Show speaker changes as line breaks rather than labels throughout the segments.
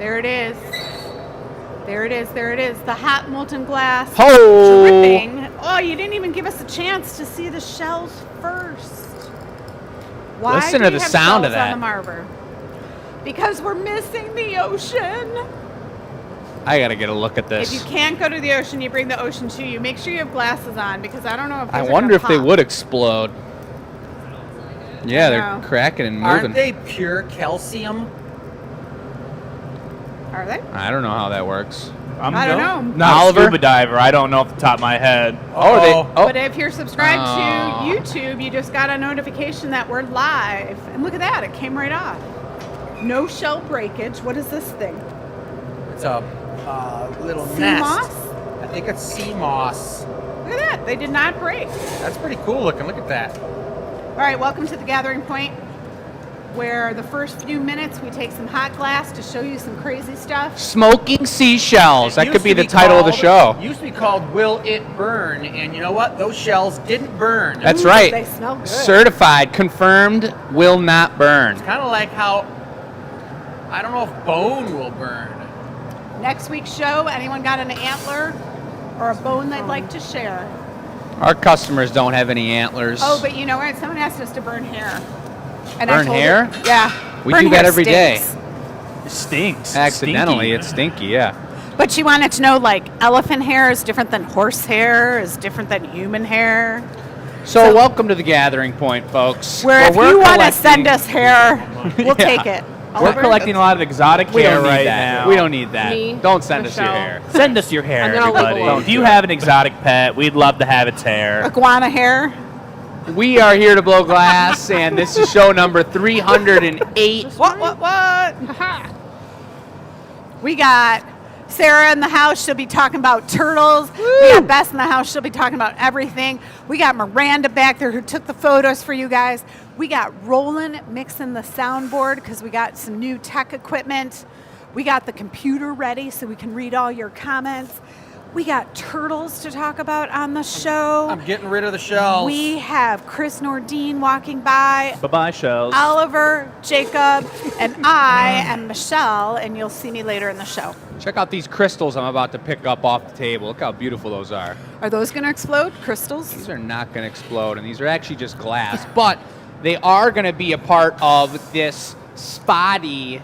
There it is. There it is. There it is. The hot molten glass.
Ho!
Dripping. Oh, you didn't even give us a chance to see the shells first. Why
Listen
do
to
we
the
have
sound of
shells
that.
on the Marver? Because we're missing the ocean.
I gotta get a look at this.
If you can't go to the ocean, you bring the ocean to you. Make sure you have glasses on because I don't know if
I
these are
wonder
gonna
if they
pop.
would explode. Yeah,
I
they're
know.
cracking and moving.
Aren't they pure calcium?
Are they?
I don't know how that works.
I don't know.
Not
Oliver?
a scuba diver. I don't know off the top of my head.
Oh, are they?
Uh-oh.
Oh,
But if you're subscribed
Oh.
to YouTube, you just got a notification that we're live. And look at that, it came right off. No shell breakage. What is this thing?
It's a little
Sea
nest.
moss?
I think it's sea moss.
Look at that, they did not break.
That's pretty cool looking. Look at that.
All right, welcome to the Gathering Point, where the first few minutes we take some hot glass to show you some crazy stuff.
smoking seashells. That
It
could
used
be
to
the title of the show.
Used to be called Will It Burn? And you know what? Those shells didn't burn.
That's
Ooh,
right.
They smell good.
Certified, confirmed, will not burn.
It's kind of like how, I don't know if bone will burn.
Next week's show, anyone got an antler or a bone they'd like to share?
Our customers don't have any antlers.
Oh, but you know what? Someone asked us to burn hair. And
Burn
told
hair?
her- yeah.
We
burn
do that
hair
every day.
stinks.
It stinks.
Accidentally,
Stinky.
it's stinky, yeah.
But she wanted to know, like, elephant hair is different than horse hair, is different than human hair.
So welcome to the Gathering Point, folks.
Where if
we're
you want to
collecting-
send us hair, we'll
Yeah.
take it.
We're
Oliver?
collecting a lot of exotic
We
hair
don't need
right
that.
now.
We don't need that.
Me,
Don't send us your
Michelle.
hair.
Send us your hair,
I'm gonna leave
everybody.
alone.
If you have an exotic pet, we'd love to have its hair.
Iguana hair.
We are here to blow glass, and this is show number 308.
What? We got Sarah in the house. She'll be talking about turtles. We got Bess in the house. She'll be talking about everything. We got Miranda back there who took the photos for you guys. We got Roland mixing the soundboard because we got some new tech equipment. We got the computer ready so we can read all your comments. We got turtles to talk about on the show.
I'm getting rid of the shells.
We have Chris Nordine walking by.
Bye-bye, shells.
Oliver, Jacob, and I am Michelle, and you'll see me later in the show.
Check out these crystals I'm about to pick up off the table. Look how beautiful those are.
Are those going to explode? Crystals?
These are not going to explode, and these are actually just glass, but they are going to be a part of this spotty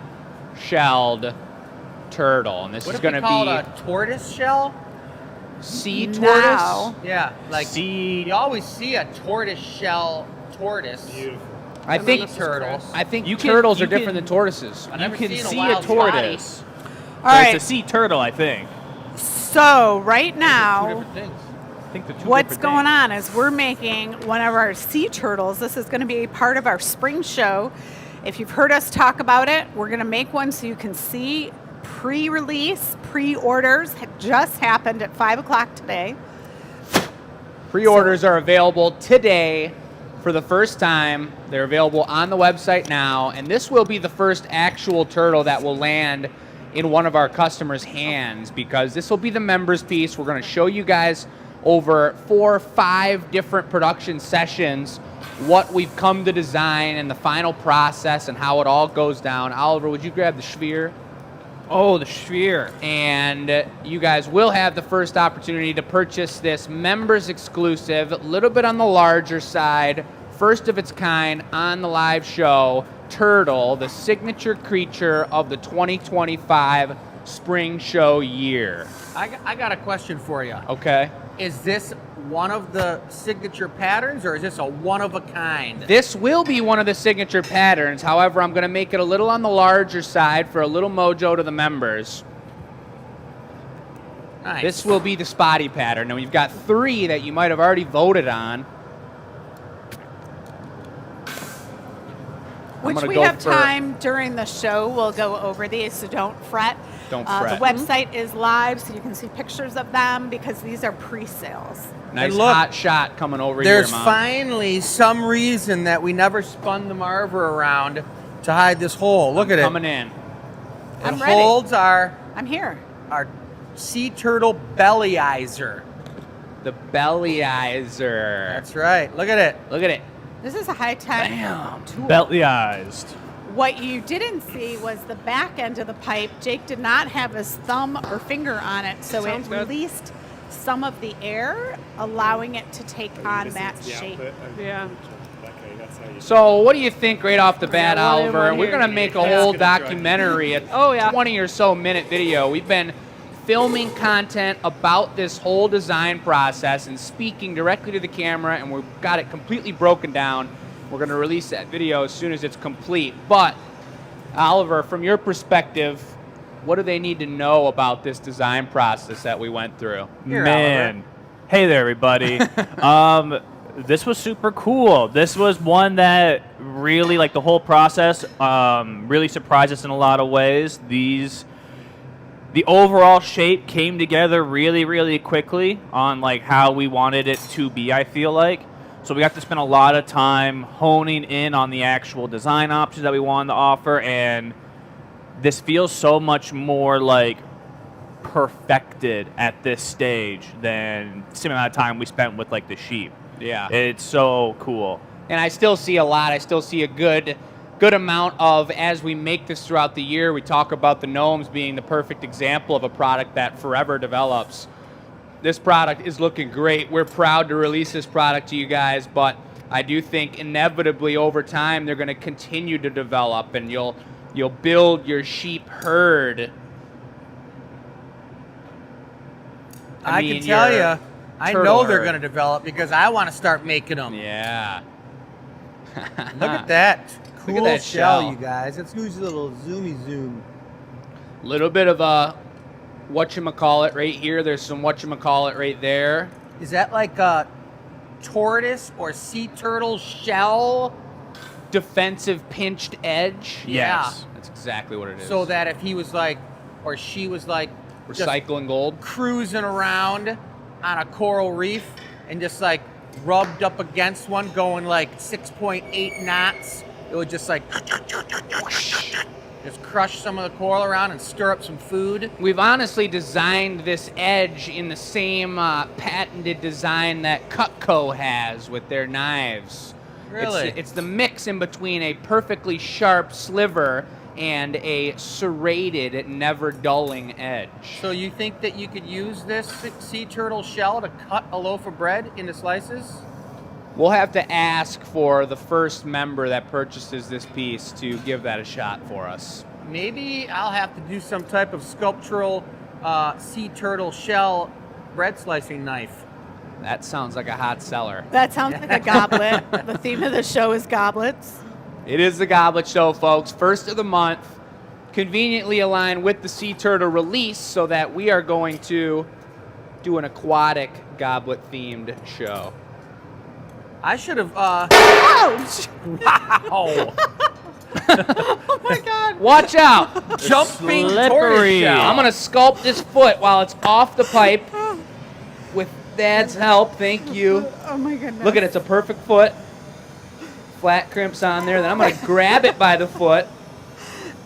shelled turtle, and this
What
is
if
going
we
to
call
be
it a tortoise shell?
sea tortoise.
Now.
Yeah, like
Sea-
you always see a tortoise shell tortoise.
I think
turtle.
I think
You can-
turtles
you
are different
can-
than tortoises.
I've
You
never
can
seen a
see a
wild
tortoise.
All
So
right.
It's a sea turtle, I think.
So right
Two
now,
different things.
I think the two
what's
different
going
things.
on is we're making one of our sea turtles. This is going to be a part of our spring show. If you've heard us talk about it, we're going to make one so you can see pre-release, pre-orders just happened at 5 o'clock today.
Pre-orders are available today for the first time. They're available on the website now, and this will be the first actual turtle that will land in one of our customers' hands because this will be the members piece. We're going to show you guys over 4 or 5 different production sessions what we've come to design and the final process and how it all goes down. Oliver, would you grab the sphere?
Oh, the sphere.
And you guys will have the first opportunity to purchase this members exclusive, a little bit on the larger side, first of its kind on the live show, turtle, the signature creature of the 2025 spring show year.
I got a question for you.
Okay.
Is this one of the signature patterns, or is this a one of a kind?
This will be one of the signature patterns. However, I'm going to make it a little on the larger side for a little mojo to the members.
Nice.
This will be the spotty pattern. And we've got 3 that you might have already voted on. I'm
Which
gonna
we
go
have
for-
time during the show. We'll go over these, so don't fret.
Don't
The
fret.
website is live, so you can see pictures of them because these are pre-sales.
Nice
And look,
hot shot coming over
There's
here, Mom.
finally some reason that we never spun the Marver around to hide this hole. Look at it.
Coming in.
It
I'm ready.
holds our
I'm here.
sea turtle bellyizer.
The bellyizer.
That's right. Look at it.
Look at it.
This is a high-tech
Bam.
tool.
Beltly-ized.
What you didn't see was the back end of the pipe. Jake did not have his thumb or finger on it, so
Sounds
it
good.
released some of the air, allowing it to take on that shape.
Yeah.
So, what do you think right off the bat,
got one in
Oliver?
one
We're
here.
going to make a whole documentary, a
Oh, yeah.
20 or so minute video. We've been filming content about this whole design process and speaking directly to the camera, and we've got it completely broken down. We're going to release that video as soon as it's complete. But, Oliver, from your perspective, what do they need to know about this design process that we went through?
Here,
Man. Hey there, everybody. This was super cool. This was one that really, like the whole process, really surprised us in a lot of ways. The overall shape came together really, really quickly on like how we wanted it to be, I feel like. So we got to spend a lot of time honing in on the actual design options that we wanted to offer, and this feels so much more like perfected at this stage than the same amount of time we spent with like the sheep.
Yeah.
It's so cool.
And I still see a lot. I still see a good amount of, as we make this throughout the year, we talk about the gnomes being the perfect example of a product that forever develops. This product is looking great. We're proud to release this product to you guys, but I do think inevitably over time they're going to continue to develop, and you'll build your sheep herd.
I
mean,
can tell
your
you, I
turtle
know they're
herd.
going to develop because I want to start making them.
Yeah.
Look at that. Cool
Look at that
shell,
shell.
you guys. Let's use a little zoomy zoom.
Little bit of a whatchamacallit right here. There's some whatchamacallit right there.
Is that like a tortoise or sea turtle shell?
Defensive pinched edge.
Yes.
That's exactly what it is.
So that if he was like, or she was like, just
recycling gold.
cruising around on a coral reef and just like rubbed up against one going like 6.8 knots, it would just like just crush some of the coral around and stir up some food.
We've honestly designed this edge in the same patented design that Cutco has with their knives.
Really?
It's the mix in between a perfectly sharp sliver and a serrated, never dulling edge.
So you think that you could use this sea turtle shell to cut a loaf of bread into slices?
We'll have to ask for the first member that purchases this piece to give that a shot for us.
Maybe I'll have to do some type of sculptural sea turtle shell bread slicing knife.
That sounds like a hot seller.
That sounds like a goblet. The theme of the show is goblets.
It is the Goblet Show, folks. First of the month, conveniently aligned with the Sea Turtle release, so that we are going to do an aquatic goblet-themed show.
I should have.
Ouch!
Wow!
Oh my God!
Watch out!
Jumping
Slippery.
tortoise shell.
I'm going to sculpt this foot while it's off the pipe with Dad's help. Thank you.
Oh my goodness!
Look at it. It's a perfect foot. Flat crimps on there. Then I'm going to grab it by the foot.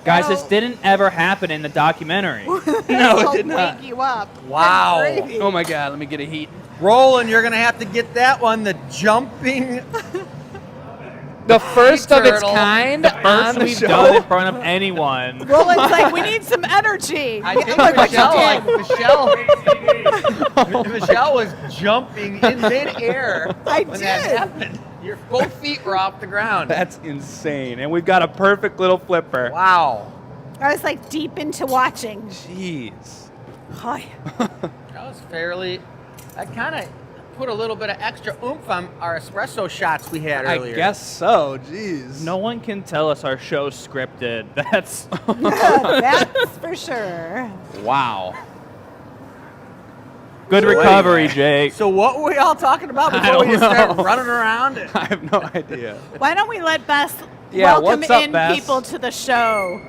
Guys, this didn't ever happen in the documentary.
No, it
It'll
did not.
wake you up.
Wow.
That's crazy.
Oh my God, let me get a heat.
Roland, you're gonna have to get that one. The jumping.
The first of its
turtle.
kind
First
on the
we've
show.
done in front of anyone.
Roland's like, we need some energy.
I think
Look what you
Michelle,
did.
Michelle was jumping in midair
I
when that
did.
happened. Your both feet were off the ground.
That's insane. And we've got a perfect little flipper.
Wow.
I was like deep into watching.
Jeez.
Hi.
That was fairly. I kind of put a little bit of extra oomph on our espresso shots we had earlier.
I guess so. Jeez.
No one can tell us our show's scripted. That's
That's for sure.
Wow.
good recovery, Jake.
So what were we all talking about
I
before
don't
we just started
know.
running around?
I have no idea.
Why don't we let Bess
Yeah,
welcome
what's up,
in
Bess?
people to the show?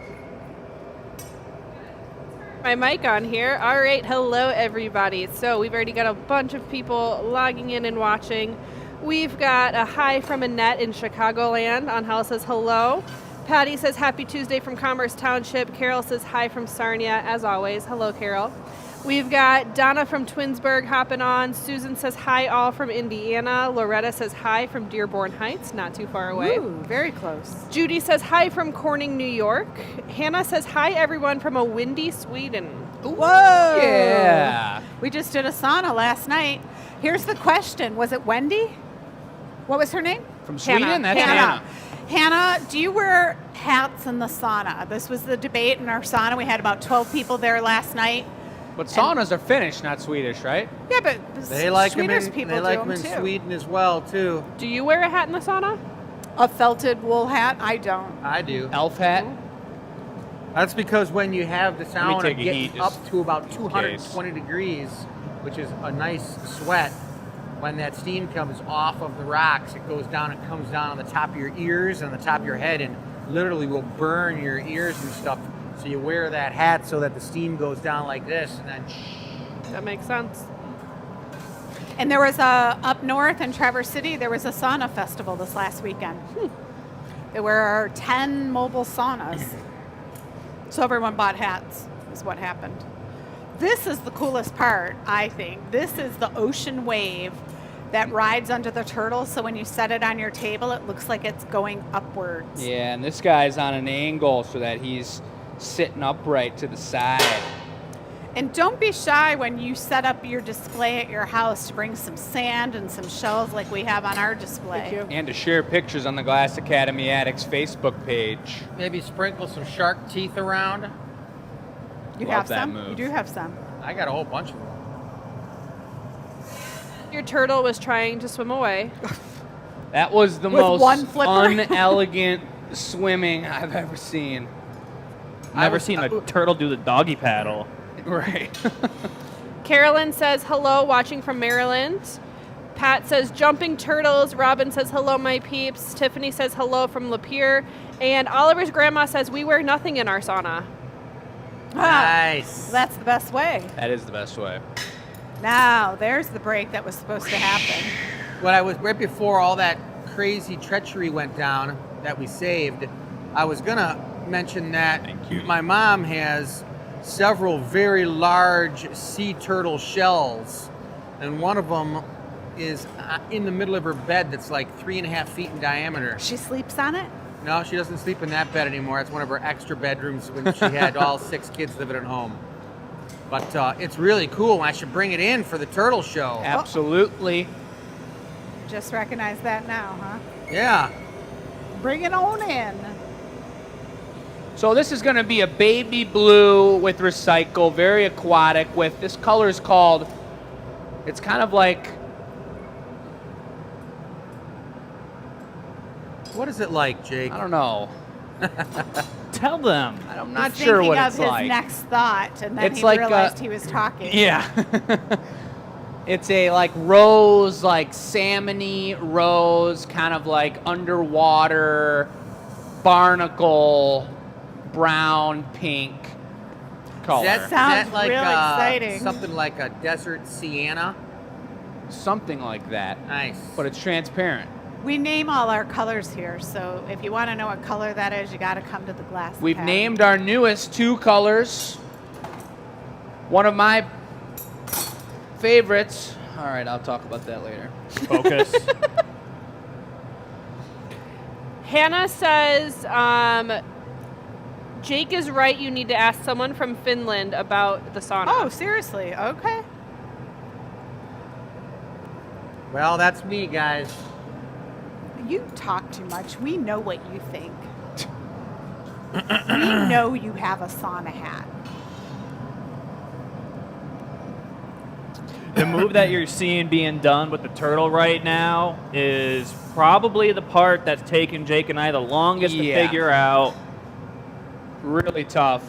My mic on here. All right, hello everybody. So we've already got a bunch of people logging in and watching. We've got a hi from Annette in Chicagoland. Angel says hello. Patty says happy Tuesday from Commerce Township. Carol says hi from Sarnia, as always. Hello, Carol. We've got Donna from Twinsburg hopping on. Susan says hi all from Indiana. Loretta says hi from Dearborn Heights, not too far away.
Ooh, very close.
Judy says hi from Corning, New York. Hannah says hi everyone from a windy Sweden.
Whoa!
Yeah.
We just did a sauna last night. Here's the question. Was it Wendy? What was her name?
From
Hannah.
Sweden? That's Hannah.
Hannah, do you wear hats in the sauna? This was the debate in our sauna. We had about 12 people there last night.
But saunas are Finnish, not Swedish, right?
Yeah, but
They like them
Swedish
in,
people
they
do
like
them
them in
too.
Sweden as well, too.
Do you wear a hat in the sauna?
A felted wool hat? I don't.
I do.
Elf hat?
That's because when you have the sauna
take a
get
heat,
up
just
to about
in
220 degrees, which is a nice sweat, when that steam comes off of the rocks, it goes down and comes down on the top of your ears and the top of your head and literally will burn your ears and stuff. So you wear that hat so that the steam goes down like this and then
That makes sense.
And there was up north in Traverse City, there was a sauna festival this last weekend. There were 10 mobile saunas. So everyone bought hats, is what happened. This is the coolest part, I think. This is the ocean wave that rides under the turtle. So when you set it on your table, it looks like it's going upwards.
Yeah, and this guy's on an angle so that he's sitting upright to the side.
And don't be shy when you set up your display at your house to bring some sand and some shells like we have on our display.
Thank you.
And to share pictures on the Glass Academy Addicts Facebook page.
maybe sprinkle some shark teeth around.
You
Love
have
that
some?
move.
You do have some.
I got a whole bunch of them.
Your turtle was trying to swim away.
That was the
With
most
one flipper?
unelegant swimming I've ever seen.
Never seen a turtle do the doggy paddle.
Right.
Carolyn says hello, watching from Maryland. Pat says jumping turtles. Robin says hello, my peeps. Tiffany says hello from Lapeer. And Oliver's grandma says we wear nothing in our sauna.
Nice.
That's the best way.
That is the best way.
Now, there's the break that was supposed to happen.
When I was right before all that crazy treachery went down that we saved, I was gonna mention that
Thank you.
my mom has several very large sea turtle shells, and one of them is in the middle of her bed that's like 3.5 feet in diameter.
She sleeps on it?
No, she doesn't sleep in that bed anymore. It's one of her extra bedrooms when she had all 6 kids living at home. But it's really cool. I should bring it in for the turtle show.
Absolutely.
Just recognize that now, huh?
Yeah.
Bring it on in.
So this is going to be a baby blue with recycle, very aquatic with, this color is called, it's kind of like,
What is it like, Jake?
I don't know.
Tell them.
I'm not
He's
sure
thinking
what
of
it's
his
like.
next thought, and then
It's
he
like,
realized he was talking.
Yeah. It's a like rose, like salmony rose, kind of like underwater, barnacle, brown, pink color.
Is
Sounds
that like
real exciting.
something like a desert sienna?
Something like that.
Nice.
But it's transparent.
We name all our colors here, so if you want to know what color that is, you got to come to the Glass
We've
Academy.
named our newest 2 colors. One of my favorites. All right, I'll talk about that later.
Focus.
Hannah says, Jake is right. You need to ask someone from Finland about the sauna.
Oh, seriously? Okay.
Well, that's me, guys.
You talk too much. We know what you think. We know you have a sauna hat.
The move that you're seeing being done with the turtle right now is probably the part that's taken Jake and I the longest to
Yeah.
figure out.
Really tough.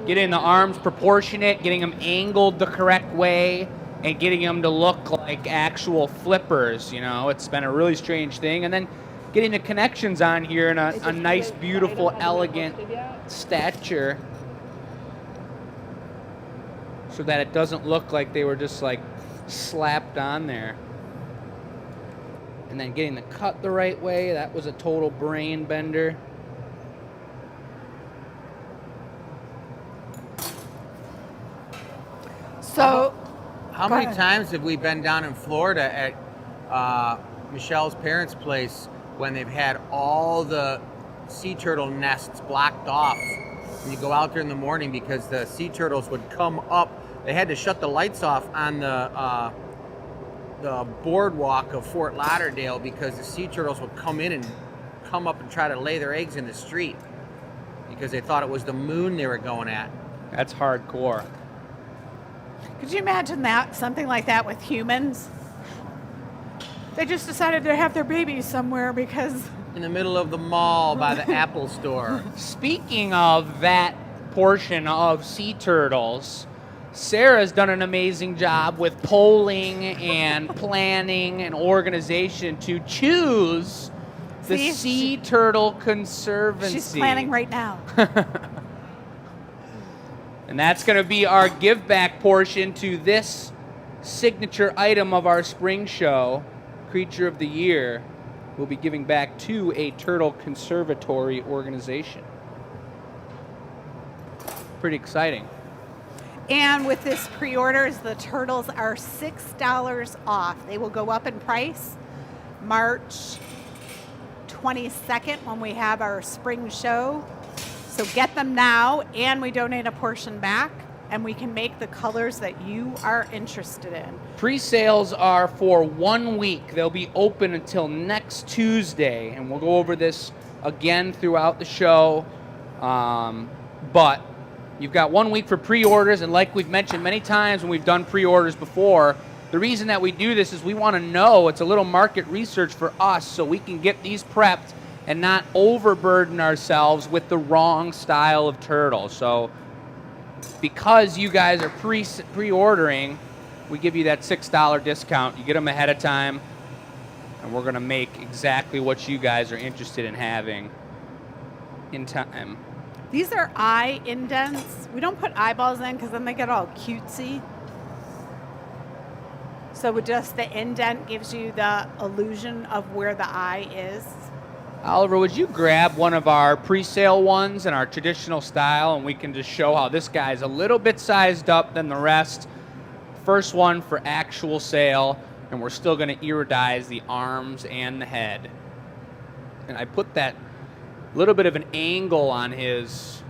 Getting the arms proportionate, getting them angled the correct way, and getting them to look like actual flippers. You know, it's been a really strange thing. And then getting the connections on here in a nice, beautiful, elegant stature so that it doesn't look like they were just like slapped on there. And then getting the cut the right way, that was a total brain bender.
So,
How
Go
many
ahead.
times have we been down in Florida at Michelle's parents' place when they've had all the sea turtle nests blocked off? And you go out there in the morning because the sea turtles would come up. They had to shut the lights off on the boardwalk of Fort Lauderdale because the sea turtles would come in and come up and try to lay their eggs in the street because they thought it was the moon they were going at.
That's hardcore.
could you imagine that? Something like that with humans? They just decided to have their babies somewhere because
In the middle of the mall by the Apple store.
Speaking of that portion of sea turtles, Sarah's done an amazing job with polling and planning and organization to choose the
See?
Sea Turtle Conservancy.
she's planning right now.
And that's going to be our give back portion to this signature item of our spring show, Creature of the Year. We'll be giving back to a turtle conservatory organization. Pretty exciting.
And with this pre-orders, the turtles are $6 off. They will go up in price March 22nd when we have our spring show. So get them now, and we donate a portion back, and we can make the colors that you are interested in.
Pre-sales are for 1 week. They'll be open until next Tuesday, and we'll go over this again throughout the show. But you've got 1 week for pre-orders, and like we've mentioned many times when we've done pre-orders before, the reason that we do this is we want to know, it's a little market research for us so we can get these prepped and not overburden ourselves with the wrong style of turtle. So because you guys are pre-ordering, we give you that $6 discount. You get them ahead of time, and we're going to make exactly what you guys are interested in having in time.
These are eye indents. We don't put eyeballs in because then they get all cutesy. So with just the indent gives you the illusion of where the eye is.
Oliver, would you grab one of our pre-sale ones in our traditional style, and we can just show how this guy's a little bit sized up than the rest. First one for actual sale, and we're still going to iridize the arms and the head. And I put that little bit of an angle on his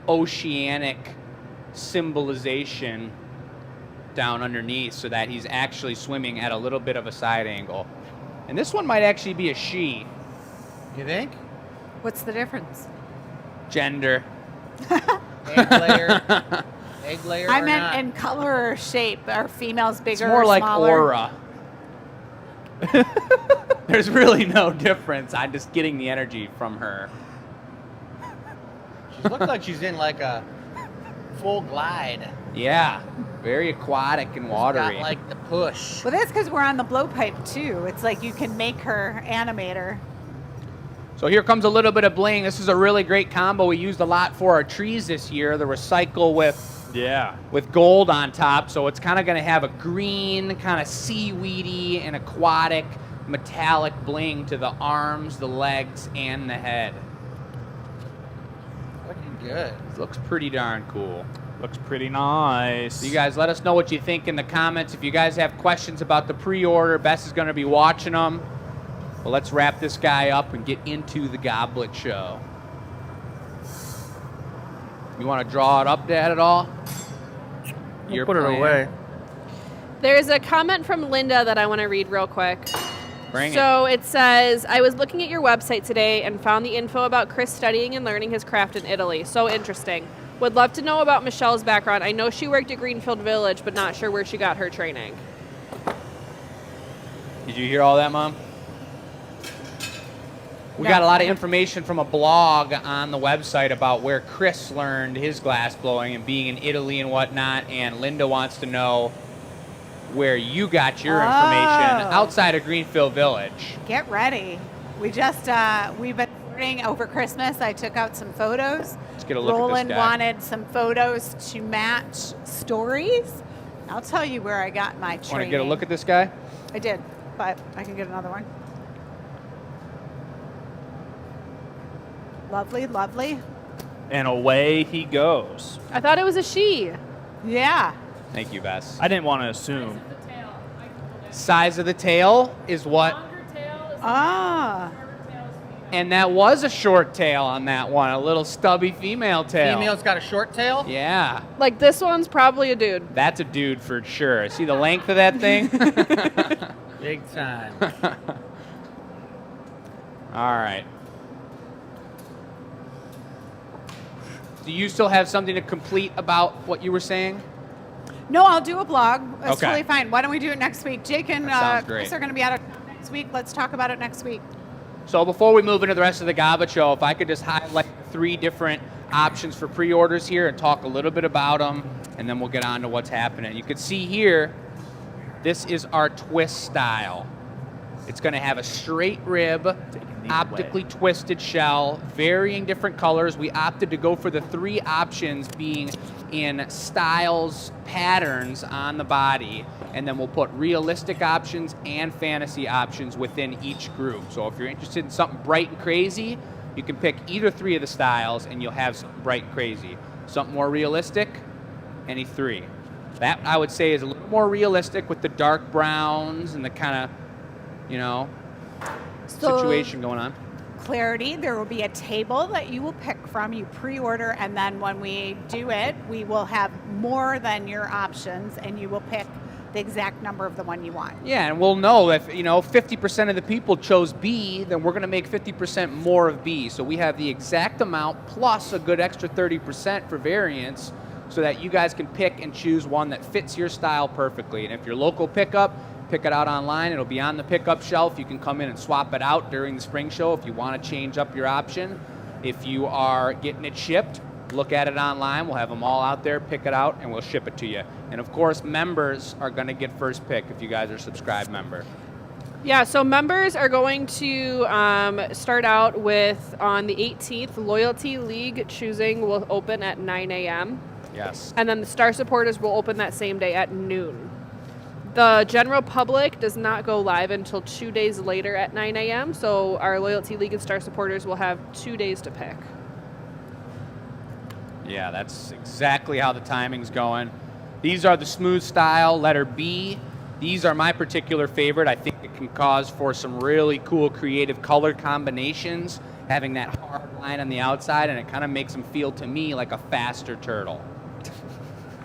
oceanic symbolization down underneath so that he's actually swimming at a little bit of a side angle. And this one might actually be a she.
You think?
What's the difference?
Gender.
Egg layer? Egg layer
I
or
meant
not?
in color or shape. Are females bigger
It's more
or
like
smaller?
aura. There's really no difference. I'm just getting the energy from her.
She looks like she's in like a full glide.
Yeah, very aquatic and watery.
Got like the push.
Well, that's because we're on the blowpipe too. It's like you can make her animator.
So here comes a little bit of bling. This is a really great combo we used a lot for our trees this year. The recycle with gold on top. So it's kind of going to have a green, kind of seaweedy and aquatic metallic bling to the arms, the legs, and the head.
Looking good.
It looks pretty darn cool.
Looks pretty nice.
So you guys let us know what you think in the comments. If you guys have questions about the pre-order, Bess is going to be watching them. Well, let's wrap this guy up and get into the goblet show. You want to draw it up, Dad, at all? Your
Put it
plan.
away.
There's a comment from Linda that I want to read real quick.
Bring it.
So it says, I was looking at your website today and found the info about Chris studying and learning his craft in Italy. So interesting. Would love to know about Michelle's background. I know she worked at Greenfield Village, but not sure where she got her training.
Did you hear all that, Mom? We got a lot of information from a blog on the website about where Chris learned his glass blowing and being in Italy and whatnot, and Linda wants to know where you got your information outside of Greenfield Village.
Get ready. We've been learning over Christmas. I took out some photos.
Let's get a look
Roland
at this guy.
wanted some photos to match stories. I'll tell you where I got my training.
Want to get a look at this guy?
I did, but I can get another one. Lovely, lovely.
And away he goes.
I thought it was a she.
Yeah.
Thank you, Bess.
I didn't want to assume.
Size of the tail is what?
Ah.
And that was a short tail on that one, a little stubby female tail.
Female's got a short tail?
Yeah,
Like this one's probably a dude.
that's a dude for sure. See the length of that thing?
Big time.
All right. Do you still have something to complete about what you were saying?
No, I'll do a blog. That's
Okay.
totally fine. Why don't we do it next week? Jake and
That sounds great.
Chris are going to be out of next week. Let's talk about it next week.
So before we move into the rest of the Goblet Show, if I could just highlight 3 different options for pre-orders here and talk a little bit about them, and then we'll get on to what's happening. You can see here, this is our twist style. It's going to have a straight rib, optically twisted shell, varying different colors. We opted to go for the 3 options being in styles, patterns on the body, and then we'll put realistic options and fantasy options within each group. So if you're interested in something bright and crazy, you can pick either 3 of the styles and you'll have something bright and crazy. Something more realistic, any 3. That I would say is a little more realistic with the dark browns and the kind of, you know, situation going on.
Clarity, there will be a table that you will pick from. You pre-order, and then when we do it, we will have more than your options, and you will pick the exact number of the one you want.
Yeah, and we'll know if, 50% of the people chose B, then we're going to make 50% more of B. So we have the exact amount plus a good extra 30% for variance so that you guys can pick and choose one that fits your style perfectly. And if your local pickup, pick it out online. It'll be on the pickup shelf. You can come in and swap it out during the spring show if you want to change up your option. If you are getting it shipped, look at it online. We'll have them all out there. Pick it out, and we'll ship it to you. And, of course, members are going to get first pick if you guys are a subscribed member.
Yeah, so members are going to start out with, on the 18th, Loyalty League choosing will open at 9 a.m.
Yes.
And then the Star Supporters will open that same day at noon. The general public does not go live until 2 days later at 9 a.m., so our Loyalty League and Star Supporters will have 2 days to pick.
Yeah, that's exactly how the timing's going. These are the smooth style, letter B. These are my particular favorite. I think it can cause for some really cool creative color combinations, having that hard line on the outside, and it kind of makes them feel to me like a faster turtle.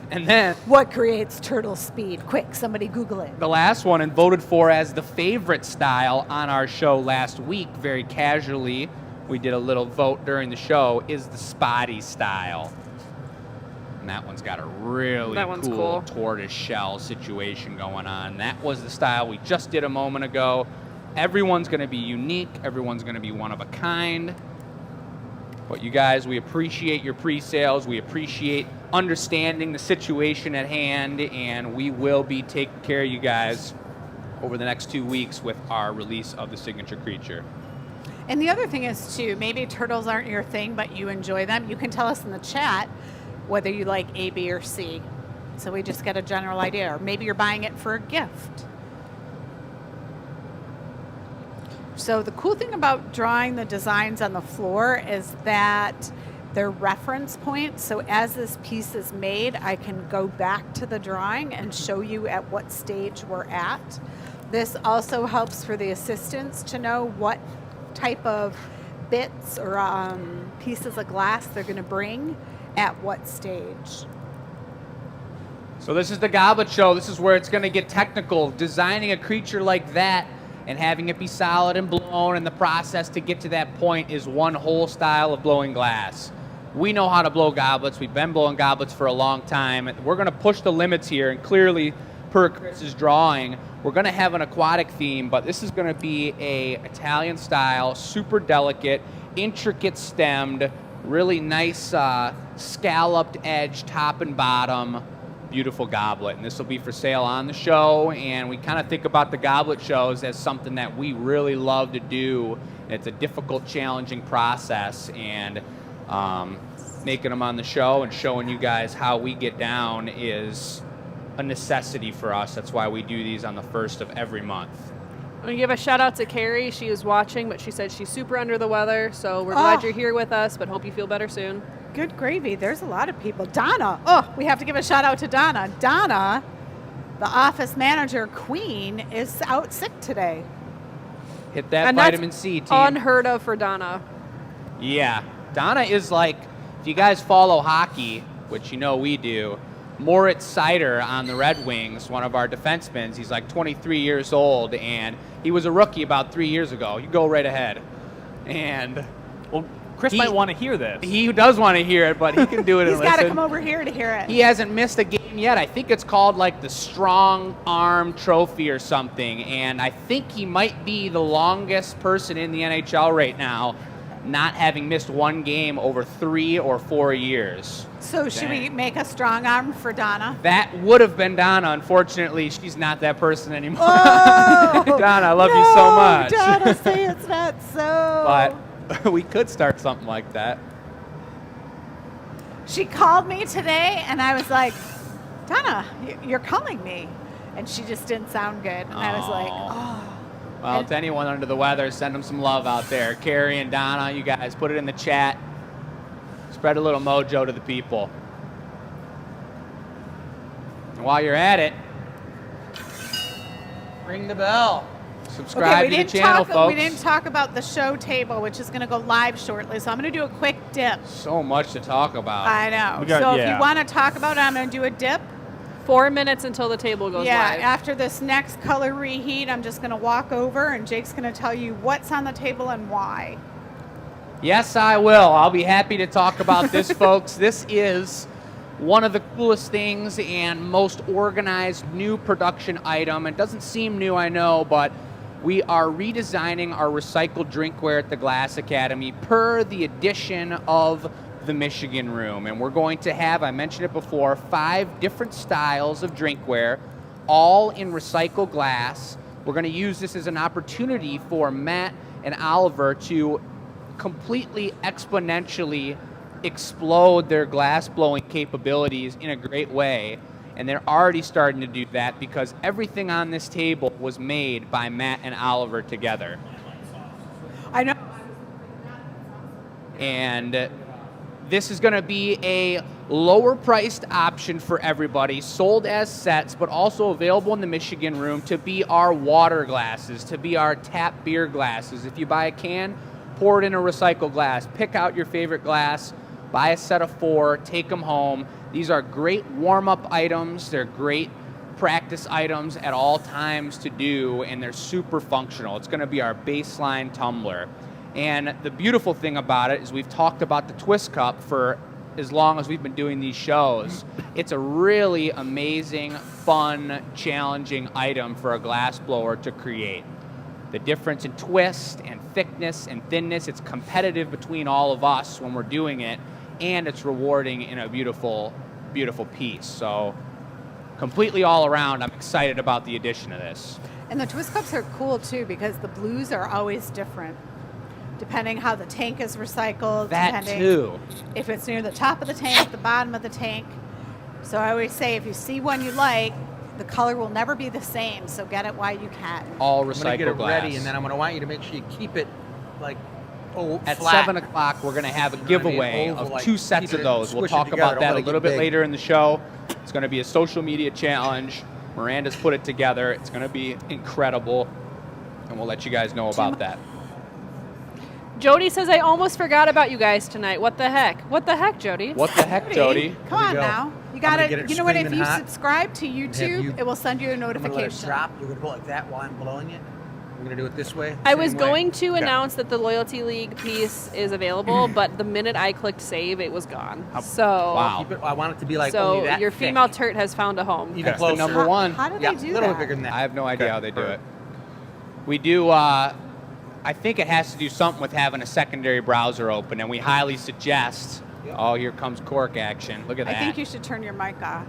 And then
What creates turtle speed? Quick, somebody Google it.
the last one, and voted for as the favorite style on our show last week, very casually, we did a little vote during the show, is the spotty style. And that one's got a really
That one's
cool
cool.
tortoise shell situation going on. That was the style we just did a moment ago. Everyone's going to be unique. Everyone's going to be one of a kind. But you guys, we appreciate your pre-sales. We appreciate understanding the situation at hand, and we will be taking care of you guys over the next 2 weeks with our release of the signature creature.
And the other thing is, too, maybe turtles aren't your thing, but you enjoy them. You can tell us in the chat whether you like A, B, or C. So we just get a general idea. Or maybe you're buying it for a gift. So the cool thing about drawing the designs on the floor is that they're reference points. So as this piece is made, I can go back to the drawing and show you at what stage we're at. This also helps for the assistants to know what type of bits or pieces of glass they're going to bring at what stage.
So this is the Goblet Show. This is where it's going to get technical. Designing a creature like that and having it be solid and blown, and the process to get to that point is one whole style of blowing glass. We know how to blow goblets. We've been blowing goblets for a long time. We're going to push the limits here, and clearly, per Chris's drawing, we're going to have an aquatic theme, but this is going to be a Italian style, super delicate, intricate stemmed, really nice scalloped edge, top and bottom, beautiful goblet. And this will be for sale on the show, and we kind of think about the goblet shows as something that we really love to do. It's a difficult, challenging process, and making them on the show and showing you guys how we get down is a necessity for us. That's why we do these on the first of every month.
We give a shout out to Carrie. She is watching, but she said she's super under the weather. So we're glad you're here with us, but hope you feel better soon.
Good gravy. There's a lot of people. Donna. Oh, we have to give a shout out to Donna. Donna, the office manager queen, is out sick today.
Hit that
And
vitamin
that's
C, team.
unheard of for Donna.
Yeah. Donna is like, if you guys follow hockey, which you know we do, Moritz Seider on the Red Wings, one of our defensemen, he's like 23 years old, and he was a rookie about 3 years ago. You go right ahead. And
Well, Chris might want to hear this.
he does want to hear it, but he can do it
He's
and
got to
listen.
come over here to hear it.
He hasn't missed a game yet. I think it's called like the Strong Arm Trophy or something, and I think he might be the longest person in the NHL right now not having missed one game over 3 or 4 years.
So should we
Dang.
make a strong arm for Donna?
That would have been Donna. Unfortunately, she's not that person anymore.
Oh,
Donna, I love you so much.
Donna, say it's not so.
But we could start something like that.
She called me today, and I was like, Donna, you're calling me. And she just didn't sound good. And I was like, oh.
Well, to anyone under the weather, send them some love out there. Carrie and Donna, you guys, put it in the chat. Spread a little mojo to the people. And while you're at it,
Ring the bell.
subscribe to the channel, folks.
We didn't talk about the show table, which is going to go live shortly. So I'm going to do a quick dip.
So much to talk about.
I know.
We got-
So if
yeah.
you want to talk about it, I'm going to do a dip.
4 minutes until the table goes
Yeah,
live.
after this next color reheat, I'm just going to walk over, and Jake's going to tell you what's on the table and why.
Yes, I will. I'll be happy to talk about this, folks. This is one of the coolest things and most organized new production item. It doesn't seem new, I know, but we are redesigning our recycled drinkware at the Glass Academy per the addition of the Michigan Room. And we're going to have, I mentioned it before, 5 different styles of drinkware, all in recycled glass. We're going to use this as an opportunity for Matt and Oliver to completely exponentially explode their glass blowing capabilities in a great way. And they're already starting to do that because everything on this table was made by Matt and Oliver together.
I know.
And this is going to be a lower priced option for everybody, sold as sets, but also available in the Michigan Room to be our water glasses, to be our tap beer glasses. If you buy a can, pour it in a recycled glass. Pick out your favorite glass, buy a set of 4, take them home. These are great warm-up items. They're great practice items at all times to do, and they're super functional. It's going to be our baseline tumbler. And the beautiful thing about it is we've talked about the Twist Cup for as long as we've been doing these shows. It's a really amazing, fun, challenging item for a glass blower to create. The difference in twist and thickness and thinness, it's competitive between all of us when we're doing it, and it's rewarding in a beautiful, beautiful piece. So completely all around, I'm excited about the addition of this.
And the twist cups are cool too because the blues are always different, depending how the tank is recycled.
That
depending
too.
If it's near the top of the tank, the bottom of the tank. So I always say if you see one you like, the color will never be the same. So get it while you can.
All
I'm gonna
recycled
get it
glass.
ready, and then I'm gonna want you to make sure you keep it like
At
flat.
7 o'clock, we're going to have a
You know what I mean?
giveaway
Oval,
of
like,
2 sets
keep
of
it-
those. We'll
squish it
talk
together.
about
Don't
that
let
a
it
little
get
bit
big.
later in the show. It's going to be a social media challenge. Miranda's put it together. It's going to be incredible, and we'll let you guys know about that.
Jody says, I almost forgot about you guys tonight. What the heck? What the heck, Jody?
What the heck, Jody?
Come
Here
on
we go.
now. You
I'm
got
gonna get
to,
it
you know what, if
screaming
you
hot.
subscribe to
you-
YouTube, it will send you a
I'm gonna let it
notification.
drop. You're gonna go like that while I'm blowing it. I'm gonna do it this way.
I
same
was
way.
going to
Okay.
announce that the Loyalty League piece is available, but the minute I clicked save, it was gone. So,
Wow.
Keep it, I want it to be like
so
only that
your
thick.
female turt has found a home.
Even
That's the
closer.
number one.
How do
Yeah,
they do
a little
that?
bit bigger than that.
I have no idea
Okay,
how they do it.
perfect.
We do, I think it has to do something with having a secondary browser open, and we highly suggest, oh, here comes cork action. Look at
I
that.
think you should turn your mic off.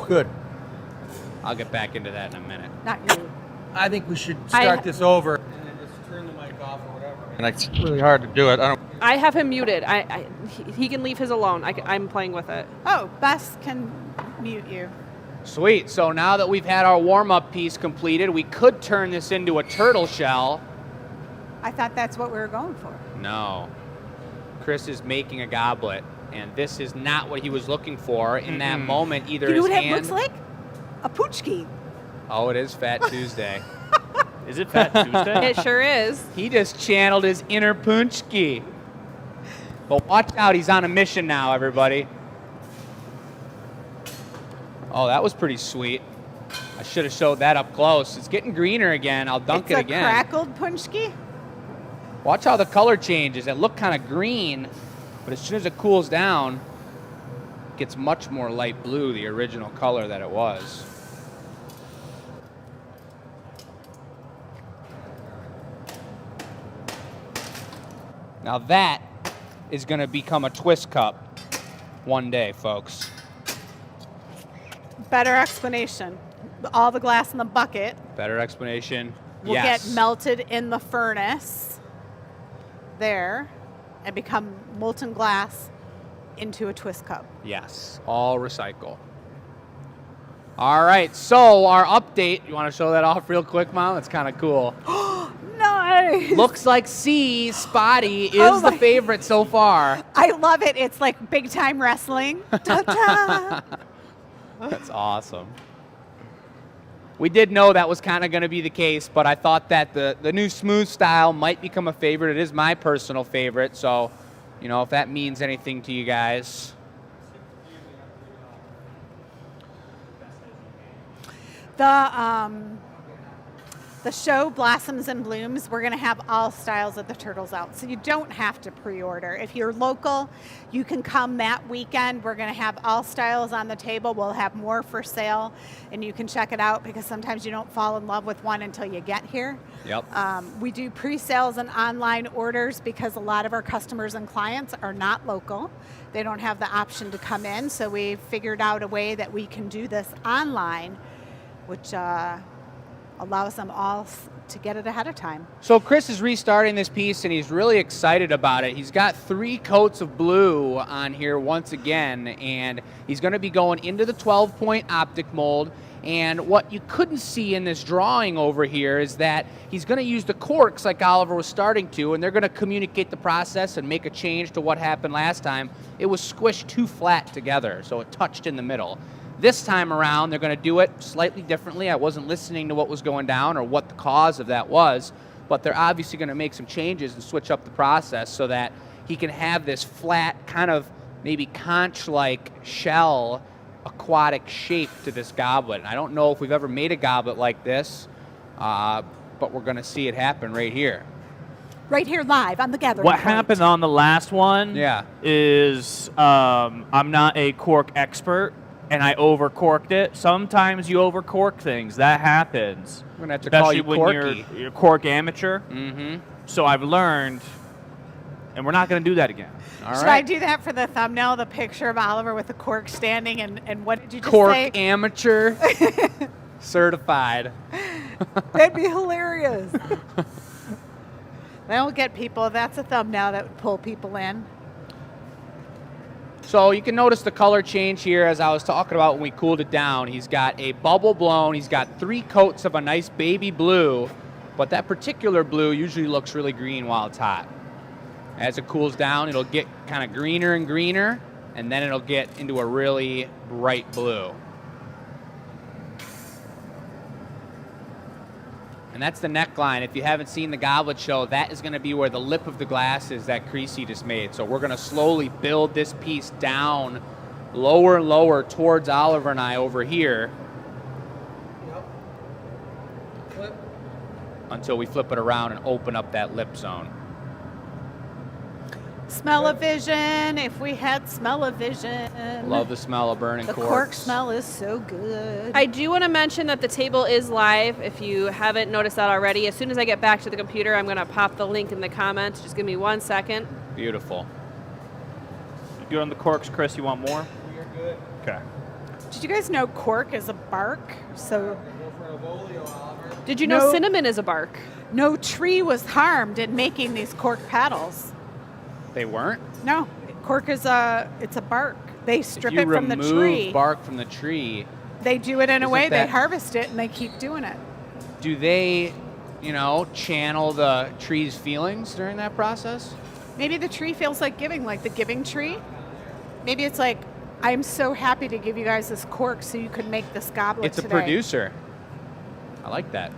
Good.
I'll get back into that in a minute.
Not you.
I think we should start this over. And then just turn the mic off or whatever. And it's really hard to do it. I don't.
I have him muted. He can leave his alone. I'm playing with it.
Oh, Bess can mute you.
Sweet. So now that we've had our warm-up piece completed, we could turn this into a turtle shell.
I thought that's what we were going for.
No. Chris is making a goblet, and this is not what he was looking for in that moment. Either
You know
his
what
hand.
it looks like? A poochki.
Oh, it is Fat Tuesday.
Is it Fat Tuesday?
It sure is.
He just channeled his inner Punchki. But watch out, he's on a mission now, everybody. Oh, that was pretty sweet. I should have showed that up close. It's getting greener again. I'll dunk it again.
It's a crackled punchki.
Watch how the color changes. It looked kind of green, but as soon as it cools down, it gets much more light blue, the original color that it was. Now that is going to become a twist cup one day, folks.
Better explanation. All the glass in the bucket
Better explanation.
will
Yes.
get melted in the furnace there and become molten glass into a twist cup.
Yes. All recycle. All right. So our update. You want to show that off real quick, Mom? It's kind of cool.
Nice.
Looks like C, Spotty, is
Oh
the
my-
favorite so far.
I love it. It's like big time wrestling. Ta-ta.
That's awesome. We did know that was kind of going to be the case, but I thought that the new smooth style might become a favorite. It is my personal favorite, so, you know, if that means anything to you guys.
The show Blossoms and Blooms, we're going to have all styles of the turtles out. So you don't have to pre-order. If you're local, you can come that weekend. We're going to have all styles on the table. We'll have more for sale, and you can check it out because sometimes you don't fall in love with one until you get here.
Yep.
We do pre-sales and online orders because a lot of our customers and clients are not local. They don't have the option to come in, so we figured out a way that we can do this online, which allows them all to get it ahead of time.
So Chris is restarting this piece, and he's really excited about it. He's got 3 coats of blue on here once again, and he's going to be going into the 12-point optic mold. And what you couldn't see in this drawing over here is that he's going to use the corks like Oliver was starting to, and they're going to communicate the process and make a change to what happened last time. It was squished too flat together, so it touched in the middle. This time around, they're going to do it slightly differently. I wasn't listening to what was going down or what the cause of that was, but they're obviously going to make some changes and switch up the process so that he can have this flat, kind of maybe conch-like shell aquatic shape to this goblet. And I don't know if we've ever made a goblet like this, but we're going to see it happen right here.
Right here live on the Gathering
What
Point.
happened on the last one is I'm not a cork expert, and I overcorked it. Sometimes you overcork things. That happens.
We're going to have to call
Especially
you
when
Corky.
you're cork amateur.
Mm-hmm.
So I've learned, and we're not going to do that again.
All
Should
right.
I do that for the thumbnail, the picture of Oliver with the cork standing, and what did you just
Cork
say?
amateur certified.
That'd be hilarious. That'll get people, that's a thumbnail that would pull people in.
So you can notice the color change here as I was talking about when we cooled it down. He's got a bubble blown. He's got 3 coats of a nice baby blue, but that particular blue usually looks really green while it's hot. As it cools down, it'll get kind of greener and greener, and then it'll get into a really bright blue. And that's the neckline. If you haven't seen the goblet show, that is going to be where the lip of the glass is that Creasy just made. So we're going to slowly build this piece down lower and lower towards Oliver and I over here until we flip it around and open up that lip zone.
Smell-o-vision, if we had smell-o-vision.
Love the smell of burning
The
corks.
cork smell is so good.
I do want to mention that the table is live. If you haven't noticed that already, as soon as I get back to the computer, I'm going to pop the link in the comments. Just give me 1 second.
Beautiful.
You good on the corks, Chris? You want more?
We're good.
Okay.
Did you guys know cork is a bark? So
Go for a volio, Oliver.
Did you know
No.
cinnamon is a bark?
no tree was harmed in making these cork paddles.
They weren't?
No, cork is it's a bark. They strip
if you
it from the
remove
tree.
bark from the tree,
They do it in a
Isn't
way, they
that-
harvest it, and they keep doing it.
Do they, channel the tree's feelings during that process?
Maybe the tree feels like giving, like the giving tree. Maybe it's like, I'm so happy to give you guys this cork so you could make this goblet
It's a
today.
producer. I like that.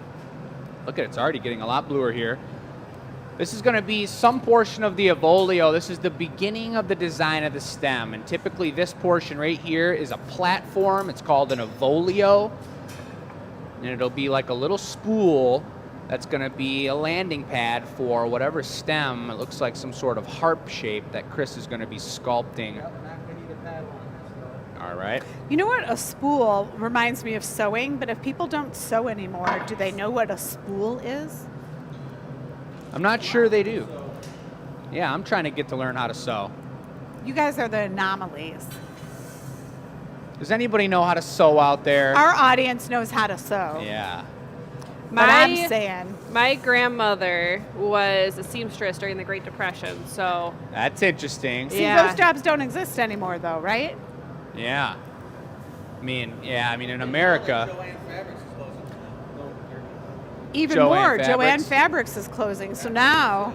Look at it, it's already getting a lot bluer here. This is going to be some portion of the evolio. This is the beginning of the design of the stem. And typically this portion right here is a platform. It's called an evolio. And it'll be like a little spool that's going to be a landing pad for whatever stem. It looks like some sort of harp shape that Chris is going to be sculpting. All right.
You know what? A spool reminds me of sewing, but if people don't sew anymore, do they know what a spool is?
I'm not sure they do. Yeah, I'm trying to get to learn how to sew.
You guys are the anomalies.
Does anybody know how to sew out there?
Our audience knows how to sew.
Yeah.
But I'm saying,
My grandmother was a seamstress during the Great Depression, so
That's interesting.
see,
Yeah.
those jobs don't exist anymore, though, right?
Yeah. I mean, in America.
Even
Joann
more,
Fabrics.
Joann Fabrics is closing, so now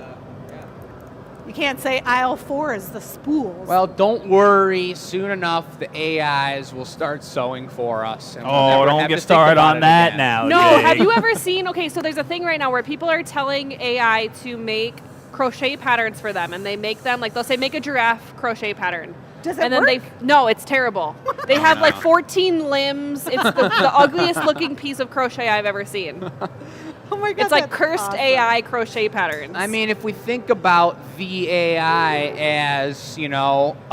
you can't say aisle 4 is the spools.
Well, don't worry. Soon enough, the AIs will start sewing for us. And we'll
Oh,
never
don't
have
get
to think
started
about
on
it
that
again.
now.
No,
Jake.
have you ever seen, okay, so there's a thing right now where people are telling AI to make crochet patterns for them, and they make them, like they'll say, make a giraffe crochet pattern.
Does it
and then
work?
no, it's terrible. They have like 14 limbs. It's the ugliest looking piece of crochet I've ever seen.
Oh my God,
It's like
that's
cursed
awesome.
AI crochet patterns.
I mean, if we think about the AI as, a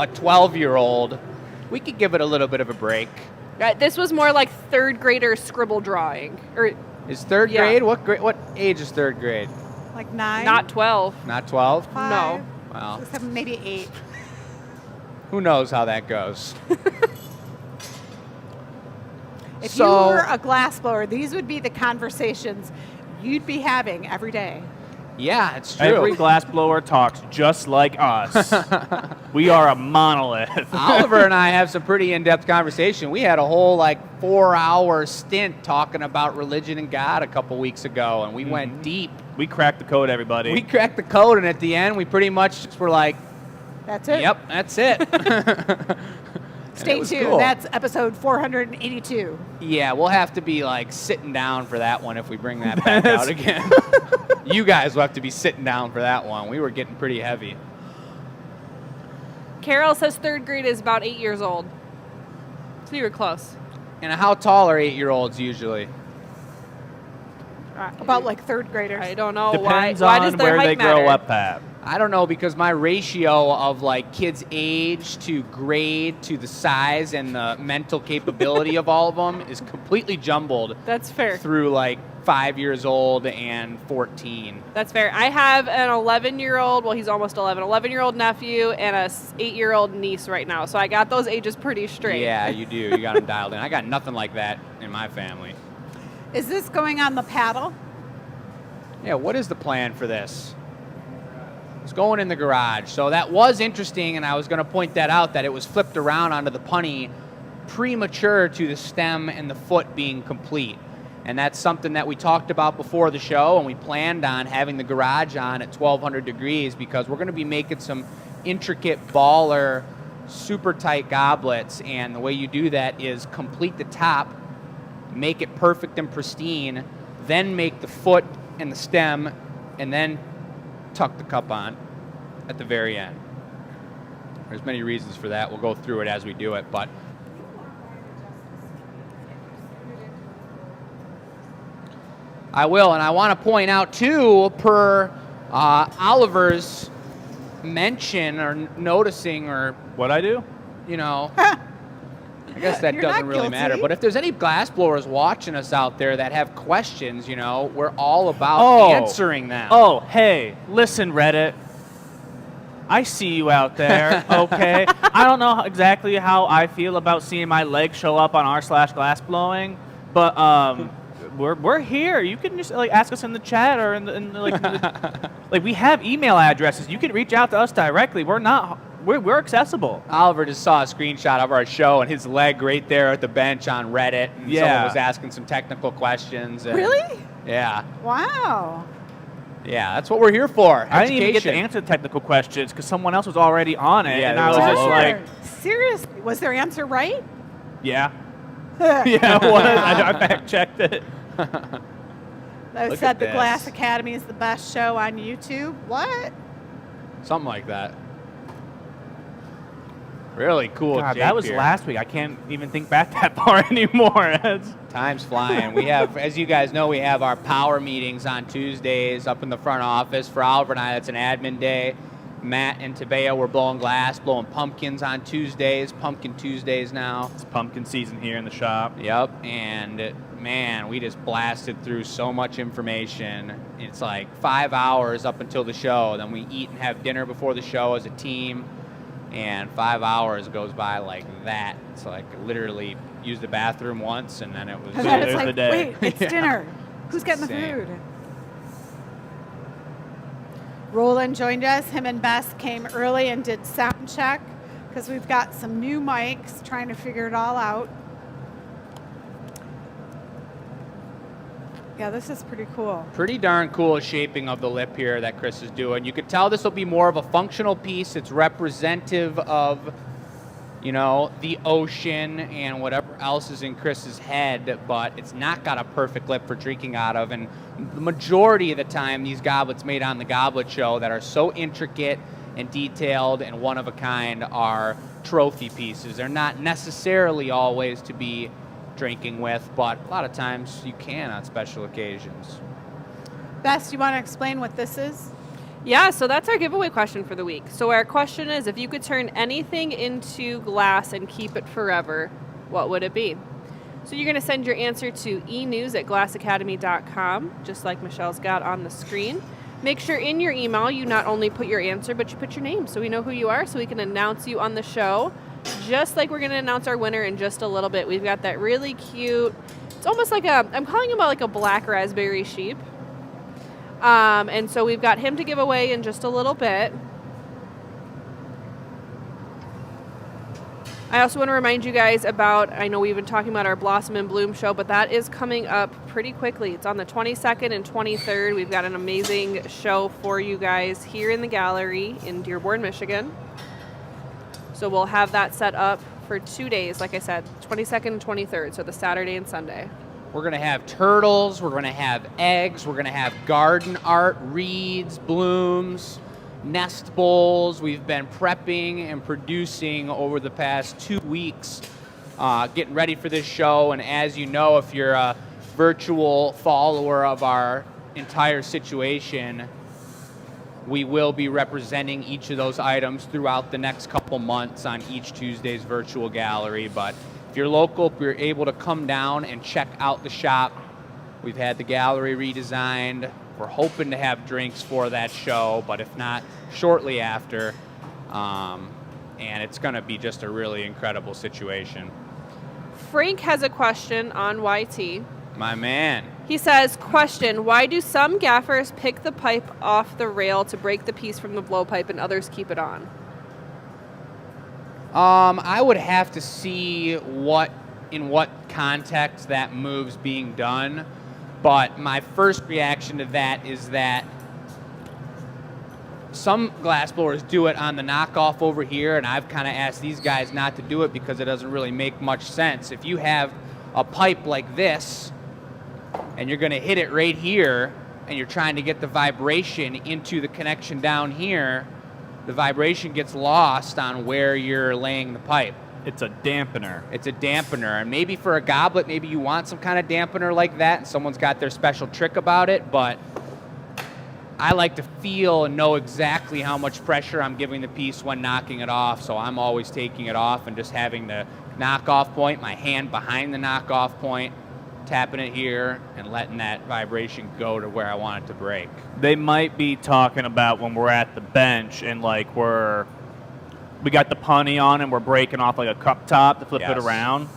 12-year-old, we could give it a little bit of a break.
This was more like third grader scribble drawing, or
Is third
Yeah.
grade? What age is third grade?
Like 9?
not 12.
Not 12?
5,
No.
Well,
6, 7, maybe 8.
who knows how that goes?
If you were a glass blower, these would be the conversations you'd be having every day.
Yeah, it's true.
Every glassblower talks just like us. We are a monolith.
Oliver and I have some pretty in-depth conversation. We had a whole 4-hour stint talking about religion and God a couple weeks ago, and we went deep.
We cracked the code, everybody.
We cracked the code, and at the end, we pretty much just were like,
That's it.
"Yep, that's it."
Stay
was
tuned.
cool.
That's episode 482.
Yeah, we'll have to be sitting down for that one if we bring that back out again. You guys will have to be sitting down for that one. We were getting pretty heavy.
Carol says third grade is about 8 years old. So you were close.
And how tall are 8-year-olds usually?
About like third graders.
I don't know
Depends
why
on
does their
where
height
they
matter?
grow up at.
I don't know, because my ratio of kids' age to grade to the size and the mental capability of all of them is completely jumbled
That's fair.
through 5 years old and 14.
That's fair. I have an 11-year-old, well, he's almost 11-year-old nephew and a 8-year-old niece right now. So I got those ages pretty straight.
Yeah, you do. You got them dialed in. I got nothing like that in my family.
Is this going on the paddle?
Yeah, what is the plan for this? It's going in the garage. So that was interesting, and I was going to point that out, that it was flipped around onto the punny premature to the stem and the foot being complete. And that's something that we talked about before the show, and we planned on having the garage on at 1200 degrees because we're going to be making some intricate baller, super tight goblets. And the way you do that is complete the top, make it perfect and pristine, then make the foot and the stem, and then tuck the cup on at the very end. There's many reasons for that. We'll go through it as we do it, but I will, and I want to point out too, per Oliver's mention or noticing, or
What I do?
I guess that
You're
doesn't
not
really matter.
guilty.
But if there's any glass blowers watching us out there that have questions, we're all about answering them.
Oh, hey, listen, Reddit. I see you out there, okay? I don't know exactly how I feel about seeing my legs show up on r/glassblowing, but we're here. You can just ask us in the chat or in the we have email addresses. You can reach out to us directly. We're not we're accessible.
Oliver just saw a screenshot of our show and his leg right there at the bench on Reddit. And
Yeah.
someone was asking some technical questions. And
Really?
Yeah.
Wow.
Yeah, that's what we're here for.
I didn't even get to
Education.
answer the technical questions because someone else was already on it,
Yeah,
and
they
I was
were
just
all-
like,
Seriously, was their answer right?
yeah. Yeah, it was. I fact checked it.
I
Look
said
at
the
this.
Glass Academy is the best show on YouTube. What?
Something like that. Really cool.
God,
shape
that was
here.
last week. I can't even think back that far anymore.
Time's flying. We have, as you guys know, we have our power meetings on Tuesdays up in the front office. For Oliver and I, that's an admin day. Matt and Tabea, we're blowing glass, blowing pumpkins on Tuesdays. Pumpkin Tuesdays now.
It's pumpkin season here in the shop.
Yep. And man, we just blasted through so much information. It's like 5 hours up until the show. Then we eat and have dinner before the show as a team. And 5 hours goes by like that. It's like literally used the bathroom once, and then it was.
And then it's
there's
like,
the day.
wait, it's
Yeah.
dinner. Who's getting
Same.
the food? Roland joined us. Him and Bess came early and did sound check because we've got some new mics, trying to figure it all out. Yeah, this is pretty cool.
Pretty darn cool shaping of the lip here that Chris is doing. You could tell this will be more of a functional piece. It's representative of, you know, the ocean and whatever else is in Chris's head, but it's not got a perfect lip for drinking out of. And the majority of the time, these goblets made on the Goblet Show that are so intricate and detailed and one of a kind are trophy pieces. They're not necessarily always to be drinking with, but a lot of times you can on special occasions.
Bess, you want to explain what this is?
Yeah, so that's our giveaway question for the week. So our question is, if you could turn anything into glass and keep it forever, what would it be? So you're going to send your answer to enews@glassacademy.com, just like Michelle's got on the screen. Make sure in your email you not only put your answer, but you put your name so we know who you are, so we can announce you on the show. Just like we're going to announce our winner in just a little bit. We've got that really cute, it's almost like I'm calling him like a black raspberry sheep. And so we've got him to give away in just a little bit. I also want to remind you guys about, I know we've been talking about our Blossom and Bloom show, but that is coming up pretty quickly. It's on the 22nd and 23rd. We've got an amazing show for you guys here in the gallery in Dearborn, Michigan. So we'll have that set up for 2 days, like I said, 22nd and 23rd, so the Saturday and Sunday.
We're going to have turtles, we're going to have eggs, we're going to have garden art, reeds, blooms, nest bowls. We've been prepping and producing over the past 2 weeks, getting ready for this show. And as you know, if you're a virtual follower of our entire situation, we will be representing each of those items throughout the next couple months on each Tuesday's virtual gallery. But if you're local, if you're able to come down and check out the shop, we've had the gallery redesigned. We're hoping to have drinks for that show, but if not, shortly after. And it's going to be just a really incredible situation.
Frank has a question on YT.
My man.
He says, question, why do some gaffers pick the pipe off the rail to break the piece from the blowpipe and others keep it on?
I would have to see in what context that move's being done. But my first reaction to that is that some glassblowers do it on the knockoff over here, and I've kind of asked these guys not to do it because it doesn't really make much sense. If you have a pipe like this, and you're going to hit it right here, and you're trying to get the vibration into the connection down here, the vibration gets lost on where you're laying the pipe.
It's a dampener.
It's a dampener, and maybe for a goblet, maybe you want some kind of dampener like that, and someone's got their special trick about it, but I like to feel and know exactly how much pressure I'm giving the piece when knocking it off, so I'm always taking it off and just having the knockoff point, my hand behind the knockoff point, tapping it here and letting that vibration go to where I want it to break.
They might be talking about when we're at the bench and like we got the punny on and we're breaking off like a cup top to flip it
Yes.
around.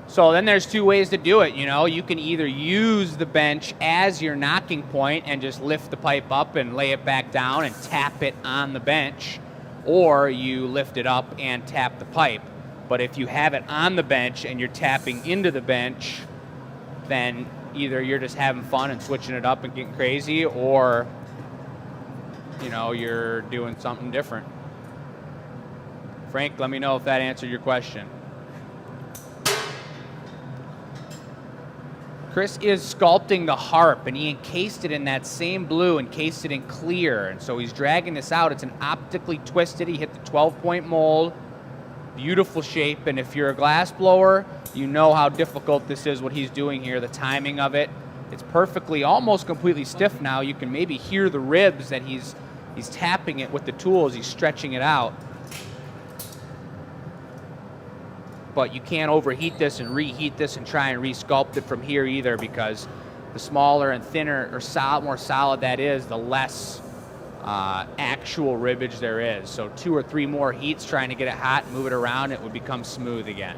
So then there's two ways to do it. You know, you can either use the bench as your knocking point and just lift the pipe up and lay it back down and tap it on the bench, or you lift it up and tap the pipe. But if you have it on the bench and you're tapping into the bench, then either you're just having fun and switching it up and getting crazy, or you're doing something different. Frank, let me know if that answered your question. Chris is sculpting the harp, and he encased it in that same blue, encased it in clear, and so he's dragging this out. It's an optically twisted. He hit the 12-point mold. Beautiful shape, and if you're a glass blower, you know how difficult this is, what he's doing here, the timing of it. It's perfectly, almost completely stiff now. You can maybe hear the ribs that he's tapping it with the tools. He's stretching it out. But you can't overheat this and reheat this and try and re-sculpt it from here either, because the smaller and thinner or more solid that is, the less actual ribbage there is. So 2 or 3 more heats trying to get it hot, move it around, it would become smooth again.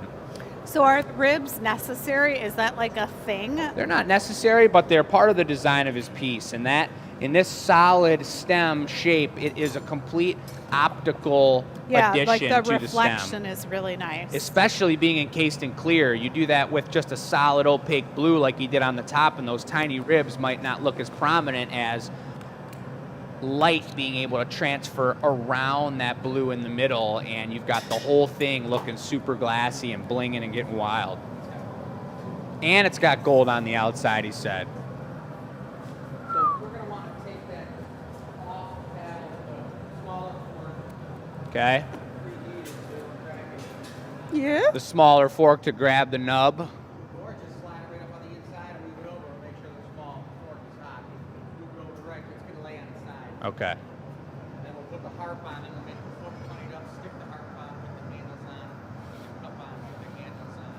So are ribs necessary? Is that like a thing?
They're not necessary, but they're part of the design of his piece. And that, in this solid stem shape, it is a complete optical addition
like the
to the stem.
reflection is really nice.
Especially being encased in clear. You do that with just a solid opaque blue like he did on the top, and those tiny ribs might not look as prominent as light being able to transfer around that blue in the middle, and you've got the whole thing looking super glassy and blinging and getting wild. And it's got gold on the outside, he said. So we're going to want to take that off the paddle with the smaller fork. Okay.
Yeah.
The smaller fork to grab the nub.
Or just slide it right up on the inside and move it over and make sure the small fork is hot. Move it over to the right, it's going to lay on its side.
Okay.
Then we'll put the harp on and we'll make the foot point up, stick the harp on, put the handles on, put the cup on, put the handles on.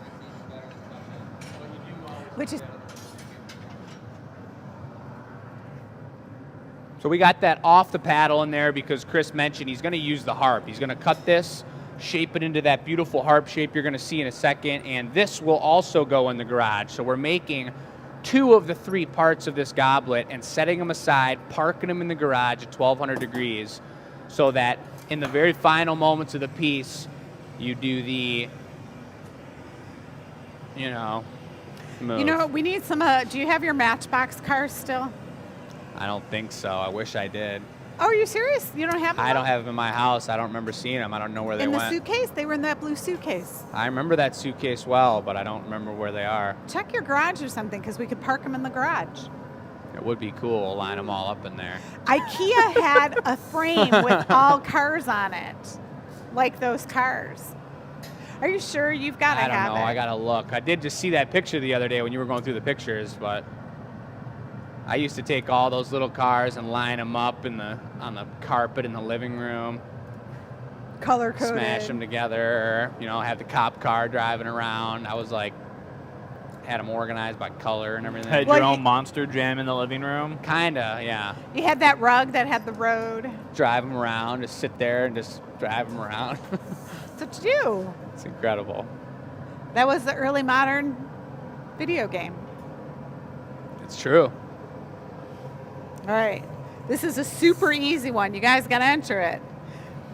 That's even better than touching. What you do always
Which is-
So we got that off the paddle in there because Chris mentioned he's going to use the harp. He's going to cut this, shape it into that beautiful harp shape you're going to see in a second, and this will also go in the garage. So we're making 2 of the 3 parts of this goblet and setting them aside, parking them in the garage at 1200 degrees, so that in the very final moments of the piece, you do the, move.
We need some, do you have your Matchbox cars still?
I don't think so. I wish I did.
Oh, are you serious? You don't have them?
I don't have them in my house. I don't remember seeing them. I don't know where they
in the
went.
suitcase? They were in that blue suitcase.
I remember that suitcase well, but I don't remember where they are.
Check your garage or something, because we could park them in the garage.
It would be cool, line them all up in there.
IKEA had a frame with all cars on it, like those cars. Are you sure? You've got to have it.
I don't know. I got to look. I did just see that picture the other day when you were going through the pictures, but I used to take all those little cars and line them up on the carpet in the living room.
Color coded.
Smash them together, have the cop car driving around. I was like, had them organized by color and everything.
Had your own monster jam in the living room?
Kinda, yeah.
You had that rug that had the road.
Drive them around, just sit there and just drive them around.
That's what you do.
It's incredible.
That was the early modern video game.
It's true.
All right. This is a super easy one. You guys got to enter it.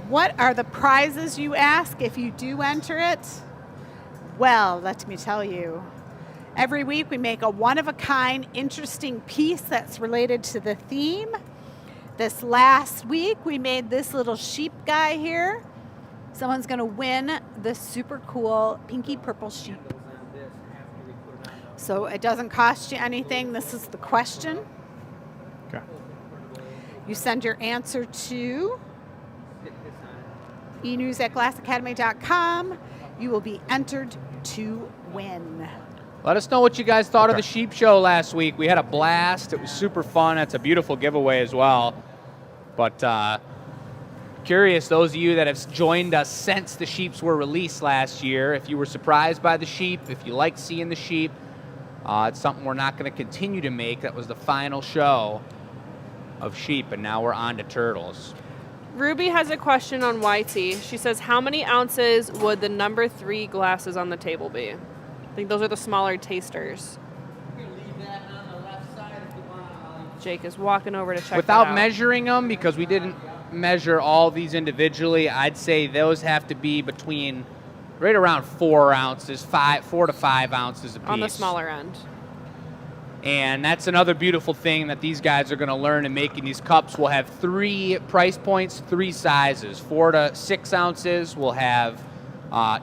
What are the prizes you ask if you do enter it? Well, let me tell you. Every week we make a one-of-a-kind, interesting piece that's related to the theme. This last week we made this little sheep guy here. Someone's going to win this super cool pinky purple sheep. So it doesn't cost you anything. This is the question.
Okay.
You send your answer to enews@glassacademy.com. You will be entered to win.
Let us know what you guys thought of the sheep show last week. We had a blast. It was super fun. It's a beautiful giveaway as well. But curious, those of you that have joined us since the sheeps were released last year, if you were surprised by the sheep, if you liked seeing the sheep, it's something we're not going to continue to make. That was the final show of sheep, and now we're on to turtles.
Ruby has a question on YT. She says, how many ounces would the number 3 glasses on the table be? I think those are the smaller tasters.
You can leave that on the left side if you want to
Jake is walking over to check
Without
that out.
measuring them, because we didn't measure all these individually, I'd say those have to be between right around 4 ounces, 4 to 5 ounces a piece.
On the smaller end.
And that's another beautiful thing that these guys are going to learn in making these cups. We'll have 3 price points, 3 sizes. 4 to 6 ounces. We'll have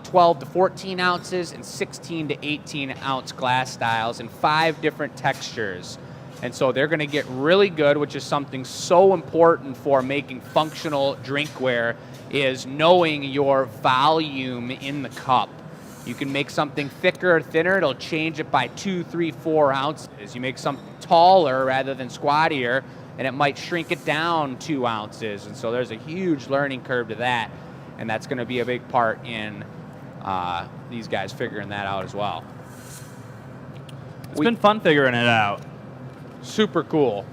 12 to 14 ounces and 16 to 18 ounce glass styles and 5 different textures. And so they're going to get really good, which is something so important for making functional drinkware, is knowing your volume in the cup. You can make something thicker or thinner. It'll change it by 2, 3, 4 ounces. You make something taller rather than squattier, and it might shrink it down 2 ounces. And so there's a huge learning curve to that, and that's going to be a big part in these guys figuring that out as well.
It's been fun figuring it out.
Super cool.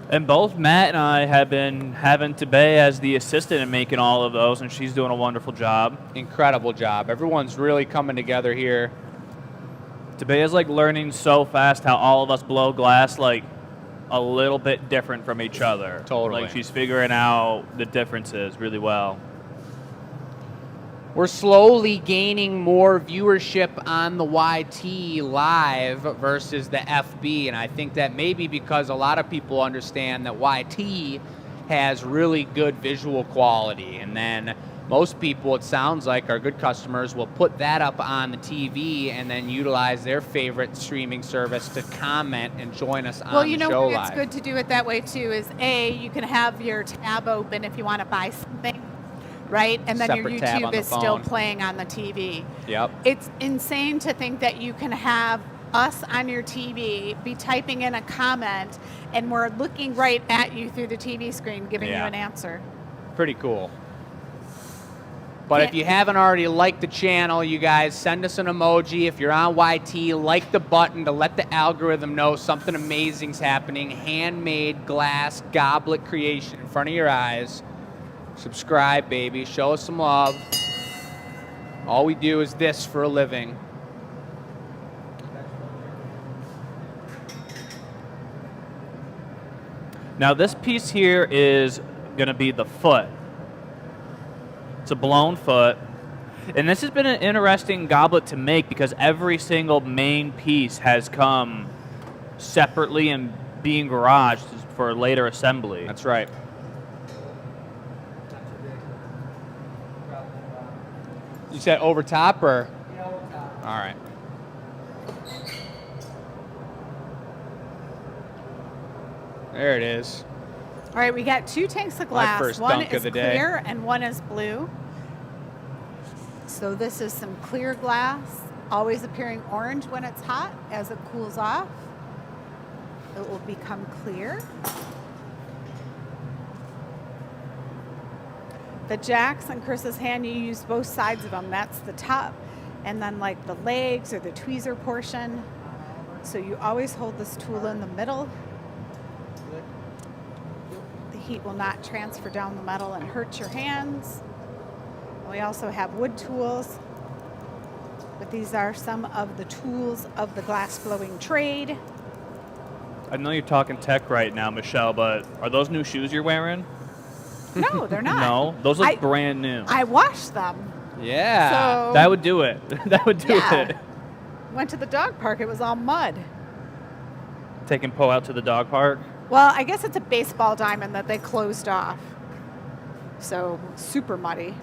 And both Matt and I have been having Tebey as the assistant in making all of those, and she's doing a wonderful job.
Incredible job. Everyone's really coming together here.
Tebey is like learning so fast how all of us blow glass like a little bit different from each other.
Totally.
Like she's figuring out the differences really well.
We're slowly gaining more viewership on the YT live versus the FB, and I think that may be because a lot of people understand that YT has really good visual quality, and then most people, it sounds like, our good customers will put that up on the TV and then utilize their favorite streaming service to comment and join us on the show live.
Well, you know, it's good to do it that way too. Is you can have your tab open if you want to buy something. Right? And then
Separate
your
tab on
YouTube
the
is still
phone.
playing on the TV.
Yep.
It's insane to think that you can have us on your TV, be typing in a comment, and we're looking right at you through the TV screen, giving you an answer.
Pretty cool. But if you haven't already liked the channel, you guys, send us an emoji. If you're on YT, like the button to let the algorithm know something amazing's happening. Handmade glass goblet creation in front of your eyes. Subscribe, baby. Show us some love. All we do is this for a living.
Now this piece here is going to be the foot. It's a blown foot. And this has been an interesting goblet to make because every single main piece has come separately and being garaged for later assembly.
That's right. You said over top or?
Yeah, over top.
All right. There it is.
All right, we got 2 tanks of glass.
first
One
dunk
is
of the day.
clear and one is blue. So this is some clear glass, always appearing orange when it's hot. As it cools off, it will become clear. The jacks on Chris's hand, you use both sides of them. That's the top, and then like the legs or the tweezer portion. So you always hold this tool in the middle. The heat will not transfer down the metal and hurt your hands. And we also have wood tools, but these are some of the tools of the glass blowing trade.
I know you're talking tech right now, Michelle, but are those new shoes you're wearing?
No, they're not.
No, those look brand new.
I washed them.
Yeah.
So
That would do it. That would do it.
Went to the dog park. It was all mud.
Taking Poe out to the dog park.
Well, I guess it's a baseball diamond that they closed off. So super muddy.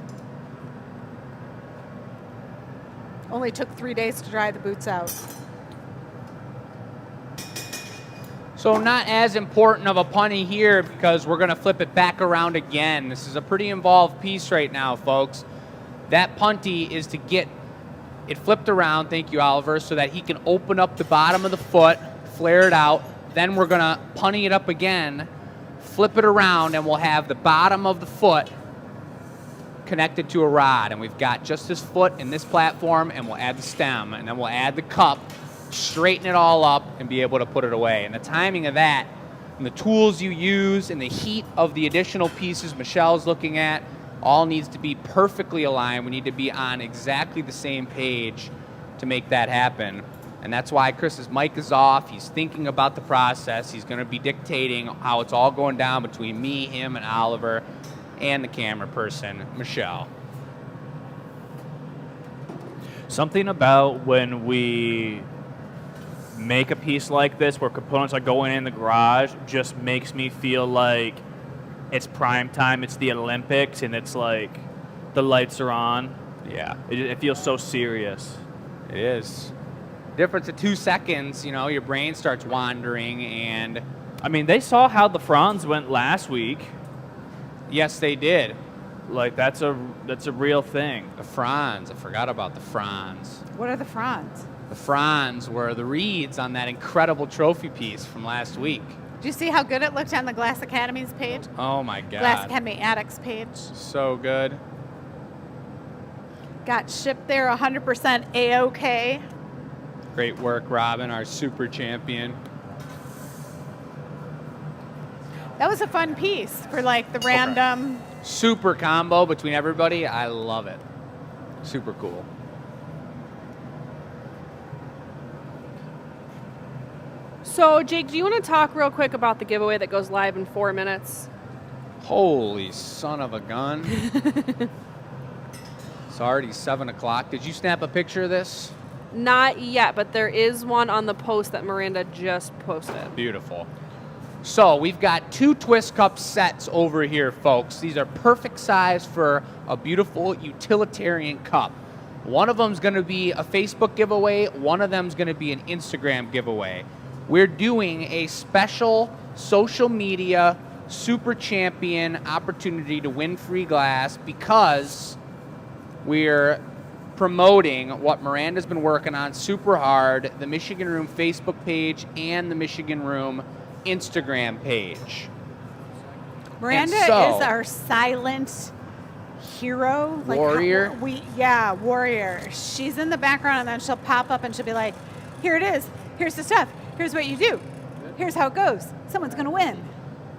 Only took 3 days to dry the boots out.
So not as important of a punny here because we're going to flip it back around again. This is a pretty involved piece right now, folks. That punty is to get it flipped around, thank you, Oliver, so that he can open up the bottom of the foot, flare it out. Then we're going to punny it up again, flip it around, and we'll have the bottom of the foot connected to a rod. And we've got just this foot in this platform, and we'll add the stem, and then we'll add the cup, straighten it all up, and be able to put it away. And the timing of that, and the tools you use, and the heat of the additional pieces Michelle's looking at, all needs to be perfectly aligned. We need to be on exactly the same page to make that happen. And that's why Chris's mic is off. He's thinking about the process. He's going to be dictating how it's all going down between me, him, and Oliver, and the camera person, Michelle.
Something about when we make a piece like this where components are going in the garage just makes me feel like it's prime time, it's the Olympics, and it's like the lights are on.
Yeah.
It feels so serious.
It is. Difference of 2 seconds, your brain starts wandering, and
I mean, they saw how the Franz went last week.
yes, they did.
Like, that's a real thing.
The Franz, I forgot about the Franz.
What are the fronts?
The Franz were the reeds on that incredible trophy piece from last week.
Do you see how good it looked on the Glass Academy's page?
Oh my God.
Glass Academy Addicts page.
So good.
Got shipped there 100% A-OK.
Great work, Robin, our super champion.
That was a fun piece for like the random.
Super combo between everybody. I love it. Super cool.
So, Jake, do you want to talk real quick about the giveaway that goes live in 4 minutes?
Holy son of a gun. It's already 7 o'clock. Did you snap a picture of this?
Not yet, but there is one on the post that Miranda just posted.
Beautiful. So we've got 2 twist cup sets over here, folks. These are perfect size for a beautiful utilitarian cup. One of them is going to be a Facebook giveaway. One of them is going to be an Instagram giveaway. We're doing a special social media super champion opportunity to win free glass because we're promoting what Miranda's been working on super hard, the Michigan Room Facebook page and the Michigan Room Instagram page.
Miranda
And so-
is our silent hero.
Warrior?
Warrior. She's in the background and then she'll pop up and she'll be like, here it is. Here's the stuff. Here's what you do. Here's how it goes. Someone's going to win.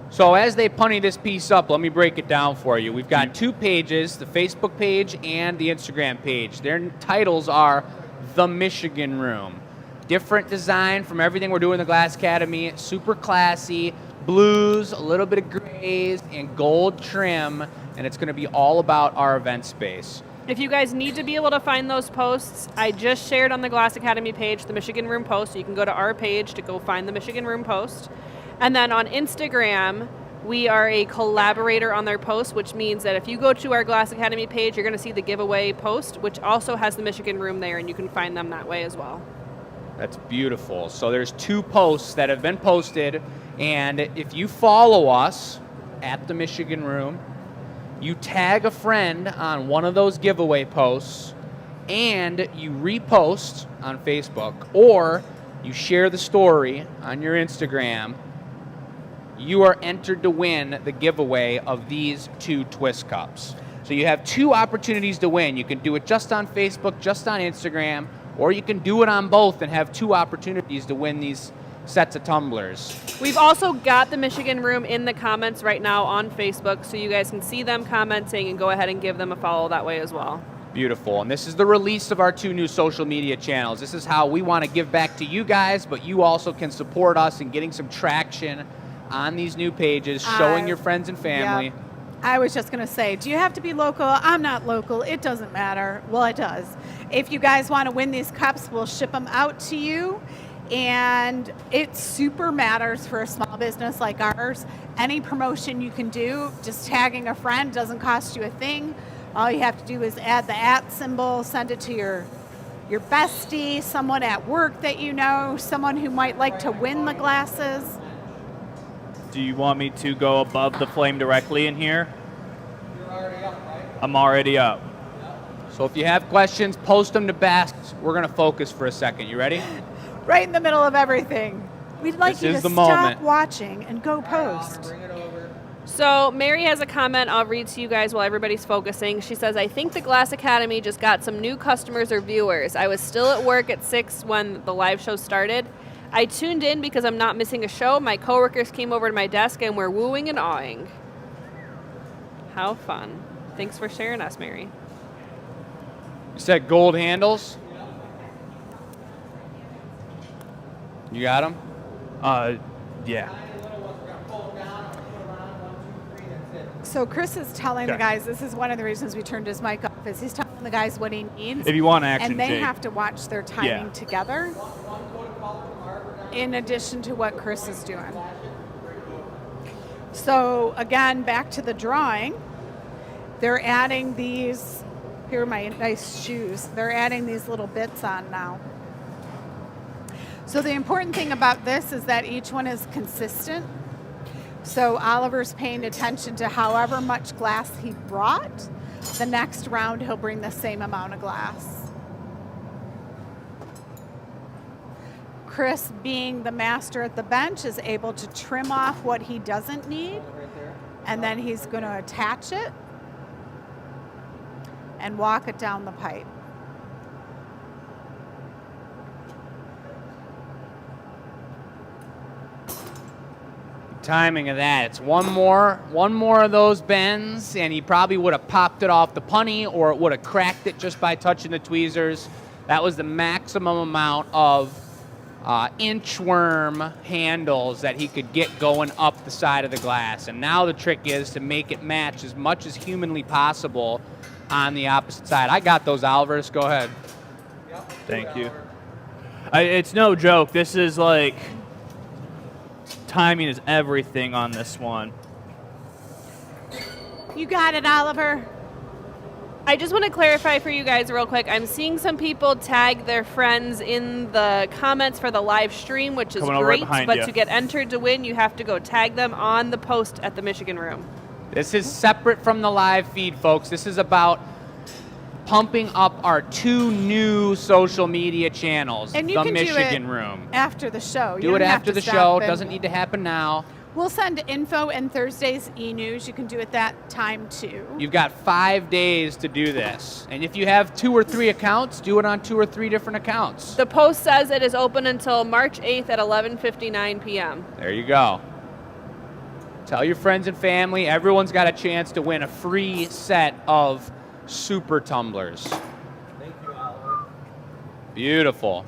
So as they punny this piece up, let me break it down for you. We've got 2 pages, the Facebook page and the Instagram page. Their titles are The Michigan Room. Different design from everything we're doing in the Glass Academy. Super classy, blues, a little bit of grays, and gold trim. And it's going to be all about our event space.
If you guys need to be able to find those posts, I just shared on the Glass Academy page the Michigan Room post, so you can go to our page to go find the Michigan Room post. And then on Instagram, we are a collaborator on their post, which means that if you go to our Glass Academy page, you're going to see the giveaway post, which also has the Michigan Room there, and you can find them that way as well.
That's beautiful. So there's 2 posts that have been posted, and if you follow us at the Michigan Room, you tag a friend on one of those giveaway posts, and you repost on Facebook, or you share the story on your Instagram, you are entered to win the giveaway of these 2 twist cups. So you have 2 opportunities to win. You can do it just on Facebook, just on Instagram, or you can do it on both and have 2 opportunities to win these sets of tumblers.
We've also got the Michigan Room in the comments right now on Facebook, so you guys can see them commenting and go ahead and give them a follow that way as well.
Beautiful. And this is the release of our 2 new social media channels. This is how we want to give back to you guys, but you also can support us in getting some traction on these new pages, showing your friends and family.
Yep. I was just going to say, do you have to be local? I'm not local. It doesn't matter. Well, it does. If you guys want to win these cups, we'll ship them out to you. And it super matters for a small business like ours. Any promotion you can do, just tagging a friend doesn't cost you a thing. All you have to do is add the @ symbol, send it to your bestie, someone at work that you know, someone who might like to win the glasses.
Do you want me to go above the flame directly in here?
You're already up, right?
I'm already up.
So if you have questions, post them to Best. We're going to focus for a second. You ready?
Right in the middle of everything. We'd like
This
you
is
to
the
stop
moment.
watching and go post.
Bring it over.
So Mary has a comment I'll read to you guys while everybody's focusing. She says, I think the Glass Academy just got some new customers or viewers. I was still at work at 6 when the live show started. I tuned in because I'm not missing a show. My coworkers came over to my desk and were wooing and awing. How fun. Thanks for sharing us, Mary.
You said gold handles? You got them?
Yeah.
So Chris is telling the
Okay.
guys, this is one of the reasons we turned his mic off, is he's telling the guys what he needs.
If you want action,
and they
Jake.
have to watch their timing
Yeah.
together in addition to what Chris is doing. So again, back to the drawing, they're adding these, here are my nice shoes, they're adding these little bits on now. So the important thing about this is that each one is consistent. So Oliver's paying attention to however much glass he brought. The next round, he'll bring the same amount of glass. Chris, being the master at the bench, is able to trim off what he doesn't need, and then he's going to attach it and walk it down the pipe.
Timing of that. It's one more of those bends, and he probably would have popped it off the punny, or it would have cracked it just by touching the tweezers. That was the maximum amount of inchworm handles that he could get going up the side of the glass. And now the trick is to make it match as much as humanly possible on the opposite side. I got those, Alvarez. Go ahead.
Thank you. It's no joke. This is like, timing is everything on this one.
You got it, Oliver.
I just want to clarify for you guys real quick. I'm seeing some people tag their friends in the comments for the live stream, which is
Coming over right
great.
behind
But
you.
to get entered to win, you have to go tag them on the post at the Michigan Room.
This is separate from the live feed, folks. This is about pumping up our 2 new social media channels.
And you
the
can
Michigan
do it
Room.
after the show.
Do
You
it
don't have
after
to
the
stop
show.
and-
Doesn't need to happen now.
We'll send info and Thursday's e-news. You can do it that time too.
You've got 5 days to do this. And if you have 2 or 3 accounts, do it on 2 or 3 different accounts.
The post says it is open until March 8th at 11:59 p.m.
There you go. Tell your friends and family. Everyone's got a chance to win a free set of super tumblers.
Thank you, Oliver.
Beautiful.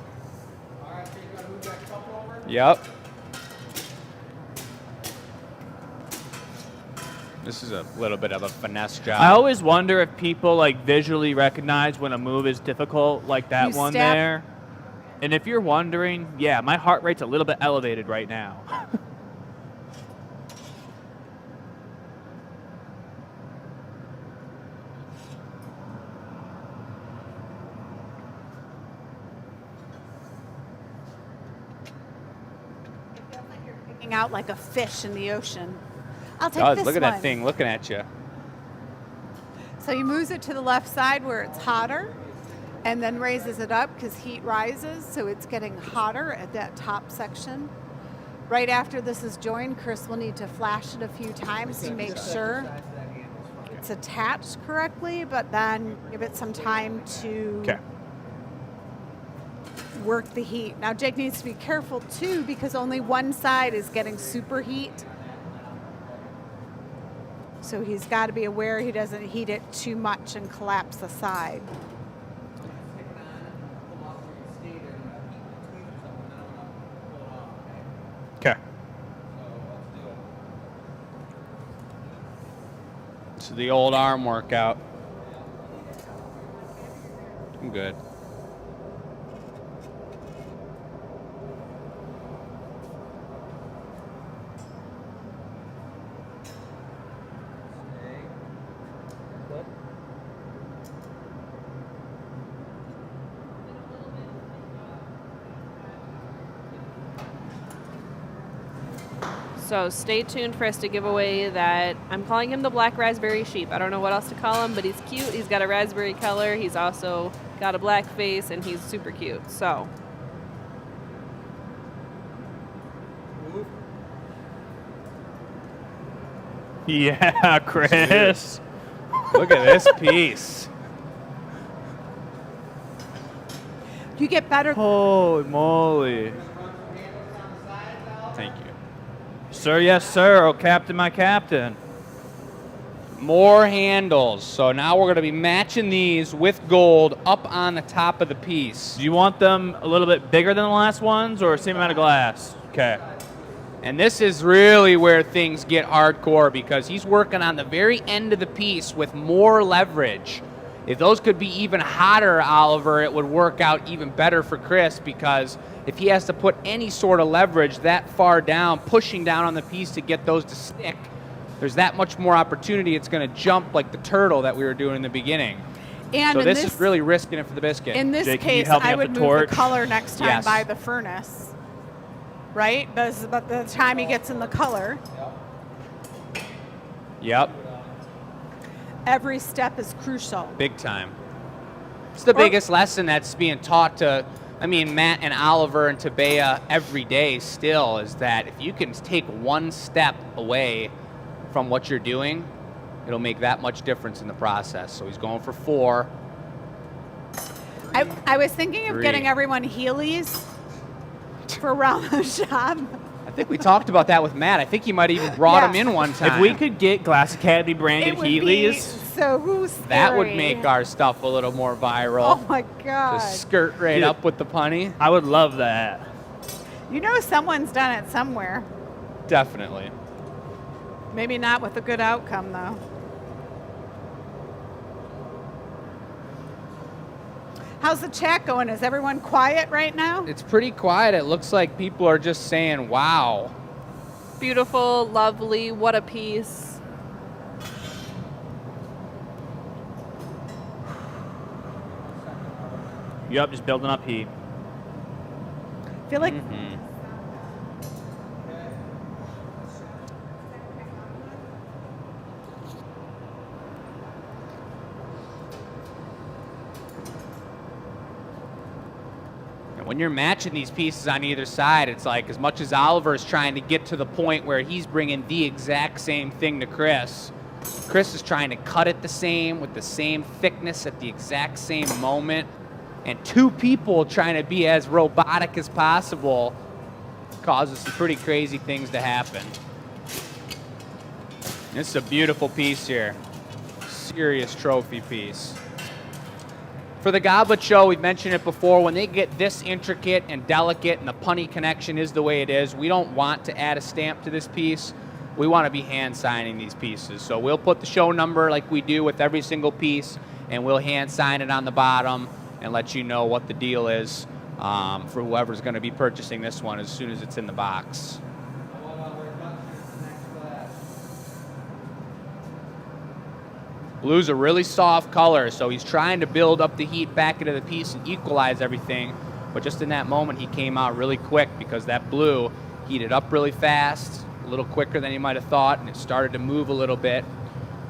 All right, so you gotta move that cup over.
Yep. This is a little bit of a finesse job.
I always wonder if people like visually recognize when a move is difficult, like that
You
one
step-
there. And if you're wondering, yeah, my heart rate's a little bit elevated right now.
Hanging out like a fish in the ocean. I'll take
Does.
this
Look at
one.
that thing looking at you.
So he moves it to the left side where it's hotter, and then raises it up because heat rises, so it's getting hotter at that top section. Right after this is joined, Chris will need to flash it a few times to make sure it's attached correctly, but then give it some time to
Okay.
work the heat. Now Jake needs to be careful too because only one side is getting super heat. So he's got to be aware he doesn't heat it too much and collapse the side.
Okay.
This is the old arm workout. I'm good.
So stay tuned for us to give away that. I'm calling him the black raspberry sheep. I don't know what else to call him, but he's cute. He's got a raspberry color. He's also got a black face, and he's super cute. So
Yeah, Chris.
Look at this piece.
You get better.
Holy moly.
Thank you.
Sir, yes, sir. Oh, Captain, my captain.
More handles. So now we're going to be matching these with gold up on the top of the piece.
Do you want them a little bit bigger than the last ones or same amount of glass? Okay.
And this is really where things get hardcore because he's working on the very end of the piece with more leverage. If those could be even hotter, Oliver, it would work out even better for Chris because if he has to put any sort of leverage that far down, pushing down on the piece to get those to stick, there's that much more opportunity. It's going to jump like the turtle that we were doing in the beginning.
And
so
in
this is really risking it for the biscuit.
In this
Jake, can you
case,
help me
I
up
would
the
move
torch?
the color next time
Yes.
by the furnace. Right? By the time he gets in the color,
Yep,
every step is crucial.
big time. It's the biggest lesson that's being taught to, Matt and Oliver and Tabea every day still is that if you can take one step away from what you're doing, it'll make that much difference in the process. So he's going for 4.
I was thinking of
3.
getting everyone Heelys for around the shop.
I think we talked about that with Matt. I think he might have even brought
Yeah.
him in one time.
If we could get Glass Academy branded
It would be
Heelys,
so scary.
that would make our stuff a little more viral.
Oh my God.
Just skirt right
Dude.
up with the punny.
I would love that.
You know someone's done it somewhere.
Definitely.
Maybe not with a good outcome, though. How's the chat going? Is everyone quiet right now?
It's pretty quiet. It looks like people are just saying, wow.
Beautiful, lovely, what a piece.
Yup, just building up heat.
I feel like
And when you're matching these pieces on either side, it's like as much as Oliver is trying to get to the point where he's bringing the exact same thing to Chris, Chris is trying to cut it the same with the same thickness at the exact same moment. And 2 people trying to be as robotic as possible causes some pretty crazy things to happen. This is a beautiful piece here. Serious trophy piece. For the Goblet Show, we've mentioned it before, when they get this intricate and delicate and the punny connection is the way it is, we don't want to add a stamp to this piece. We want to be hand signing these pieces. So we'll put the show number like we do with every single piece, and we'll hand sign it on the bottom and let you know what the deal is for whoever's going to be purchasing this one as soon as it's in the box. Blue's a really soft color, so he's trying to build up the heat back into the piece and equalize everything. But just in that moment, he came out really quick because that blue heated up really fast, a little quicker than he might have thought, and it started to move a little bit.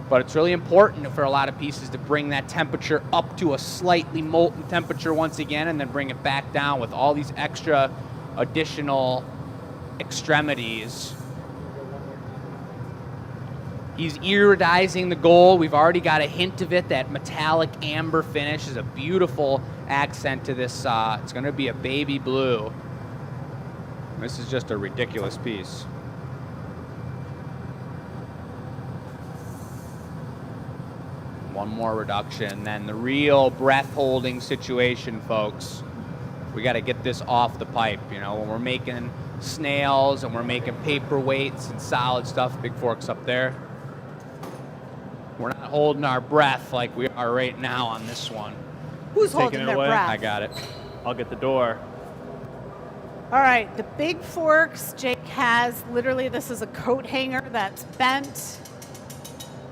But it's really important for a lot of pieces to bring that temperature up to a slightly molten temperature once again, and then bring it back down with all these extra additional extremities. He's iridizing the gold. We've already got a hint of it. That metallic amber finish is a beautiful accent to this. It's going to be a baby blue. This is just a ridiculous piece. One more reduction, then the real breath-holding situation, folks. We got to get this off the pipe. You know, when we're making snails and we're making paperweights and solid stuff, Big Fork's up there. We're not holding our breath like we are right now on this one.
who's
Taking
holding
it
their
away?
breath?
I got it.
I'll get the door.
All right, the big forks Jake has, literally this is a coat hanger that's bent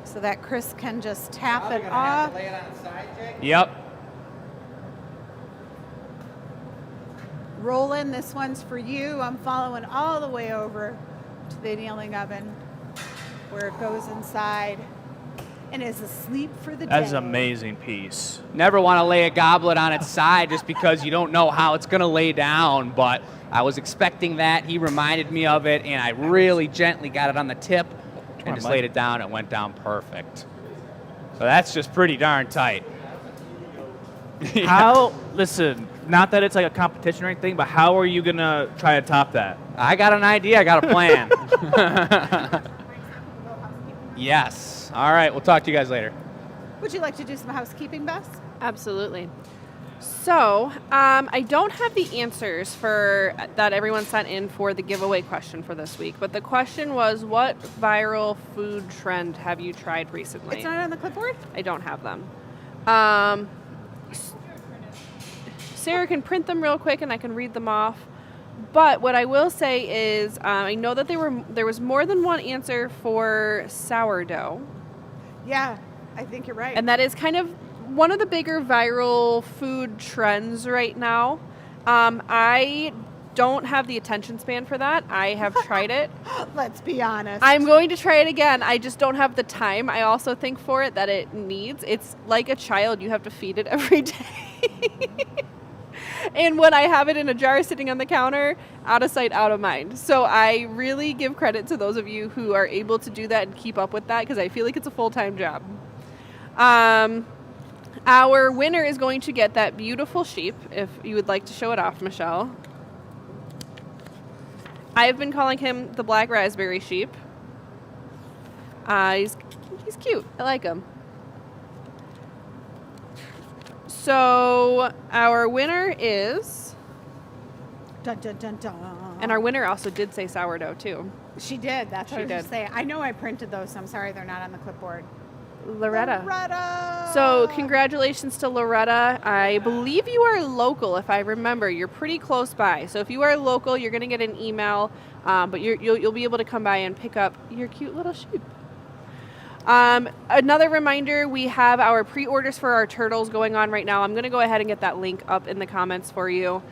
so that Chris can just tap it off.
lay it on its side, Jake?
Yep.
Roland, this one's for you. I'm following all the way over to the annealing oven where it goes inside and is asleep for the day.
That's an amazing piece.
Never want to lay a goblet on its side just because you don't know how it's going to lay down, but I was expecting that. He reminded me of it, and I really gently got it on the tip and just laid it down. It went down perfect. So that's just pretty darn tight.
How, listen, not that it's like a competition or anything, but how are you going to try to top that?
I got an idea. I got a plan. Yes. All right. We'll talk to you guys later.
Would you like to do some housekeeping, Bess?
Absolutely. So, I don't have the answers for that everyone sent in for the giveaway question for this week, but the question was, what viral food trend have you tried recently?
It's not on the clipboard?
I don't have them. Sarah can print them real quick and I can read them off. But what I will say is, I know that there was more than one answer for sourdough.
Yeah, I think you're right.
And that is kind of one of the bigger viral food trends right now. I don't have the attention span for that. I have tried it.
Let's be honest.
I'm going to try it again. I just don't have the time. I also think for it that it needs. It's like a child. You have to feed it every day. And when I have it in a jar sitting on the counter, out of sight, out of mind. So I really give credit to those of you who are able to do that and keep up with that, because I feel like it's a full-time job. Our winner is going to get that beautiful sheep, if you would like to show it off, Michelle. I've been calling him the black raspberry sheep. He's cute. I like him. So our winner is,
Dun, dun, dun, dun.
and our winner also did say sourdough too.
She did. That's what
She
I was
did.
just saying. I know I printed those, so I'm sorry they're not on the clipboard.
Loretta.
Loretta.
So congratulations to Loretta. I believe you are local, if I remember. You're pretty close by. So if you are local, you're going to get an email, but you'll be able to come by and pick up your cute little sheep. Another reminder, we have our pre-orders for our turtles going on right now. I'm going to go ahead and get that link up in the comments for you.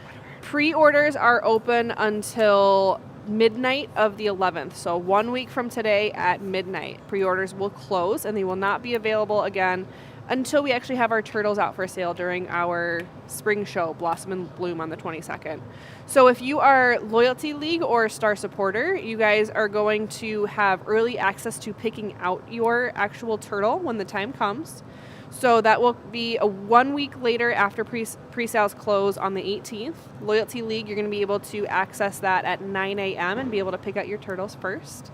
Pre-orders are open until midnight of the 11th. So 1 week from today at midnight, pre-orders will close and they will not be available again until we actually have our turtles out for sale during our spring show, Blossom and Bloom, on the 22nd. So if you are Loyalty League or Star Supporter, you guys are going to have early access to picking out your actual turtle when the time comes. So that will be a 1 week later after pre-sales close on the 18th. Loyalty League, you're going to be able to access that at 9 a.m. and be able to pick out your turtles first.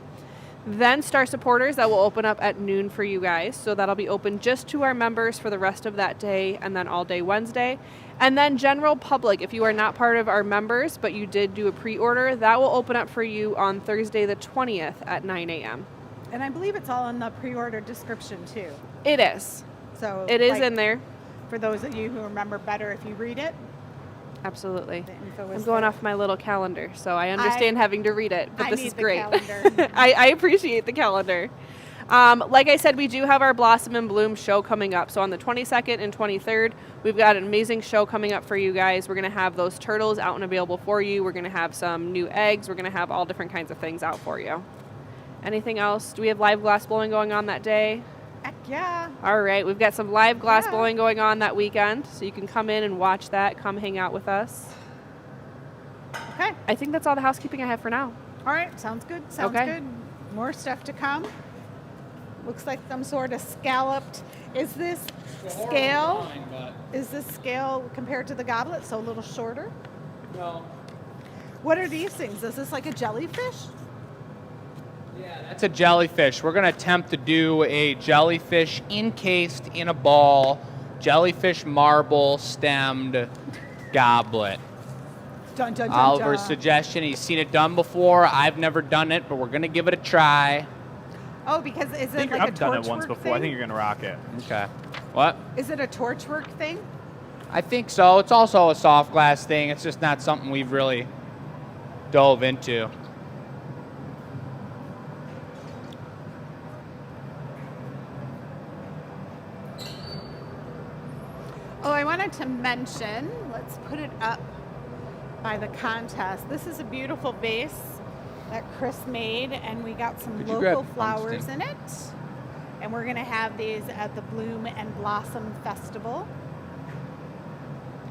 Then Star Supporters, that will open up at noon for you guys. So that'll be open just to our members for the rest of that day and then all day Wednesday. And then general public, if you are not part of our members, but you did do a pre-order, that will open up for you on Thursday the 20th at 9 a.m.
And I believe it's all in the pre-order description too.
It is.
So
It is
like,
in there.
For those of you who remember better if you read it.
Absolutely.
The info
I'm
is
going
there.
off my little calendar, so I understand having to read it, but
I
this
need
is
the
great.
calendar.
I appreciate the calendar. Like I said, we do have our Blossom and Bloom show coming up. So on the 22nd and 23rd, we've got an amazing show coming up for you guys. We're going to have those turtles out and available for you. We're going to have some new eggs. We're going to have all different kinds of things out for you. Anything else? Do we have live glass blowing going on that day?
Heck yeah.
All right, we've got some live glass
Yeah.
blowing going on that weekend, so you can come in and watch that. Come hang out with us.
Okay.
I think that's all the housekeeping I have for now.
All right. Sounds good. Sounds
Okay.
good. More stuff to come. Looks like some sort of scalloped. Is this scale? Is this scale compared to the goblet so a little shorter?
No.
What are these things? Is this like a jellyfish?
Yeah, that's a jellyfish. We're going to attempt to do a jellyfish encased in a ball, jellyfish marble stemmed goblet.
Dun, dun, dun,
Oliver's
dun.
suggestion. He's seen it done before. I've never done it, but we're going to give it a try.
Oh, because is
I
it
think
like
I've
a
done it
torchwork
once before.
thing?
I think you're gonna rock it.
Okay. What?
Is it a torchwork thing?
I think so. It's also a soft glass thing. It's just not something we've really dove into.
Oh, I wanted to mention, let's put it up by the contest. This is a beautiful vase that Chris made, and we got some
Could you
local
grab
flowers
Pumpkin?
in it. And we're gonna have these at the Bloom and Blossom Festival.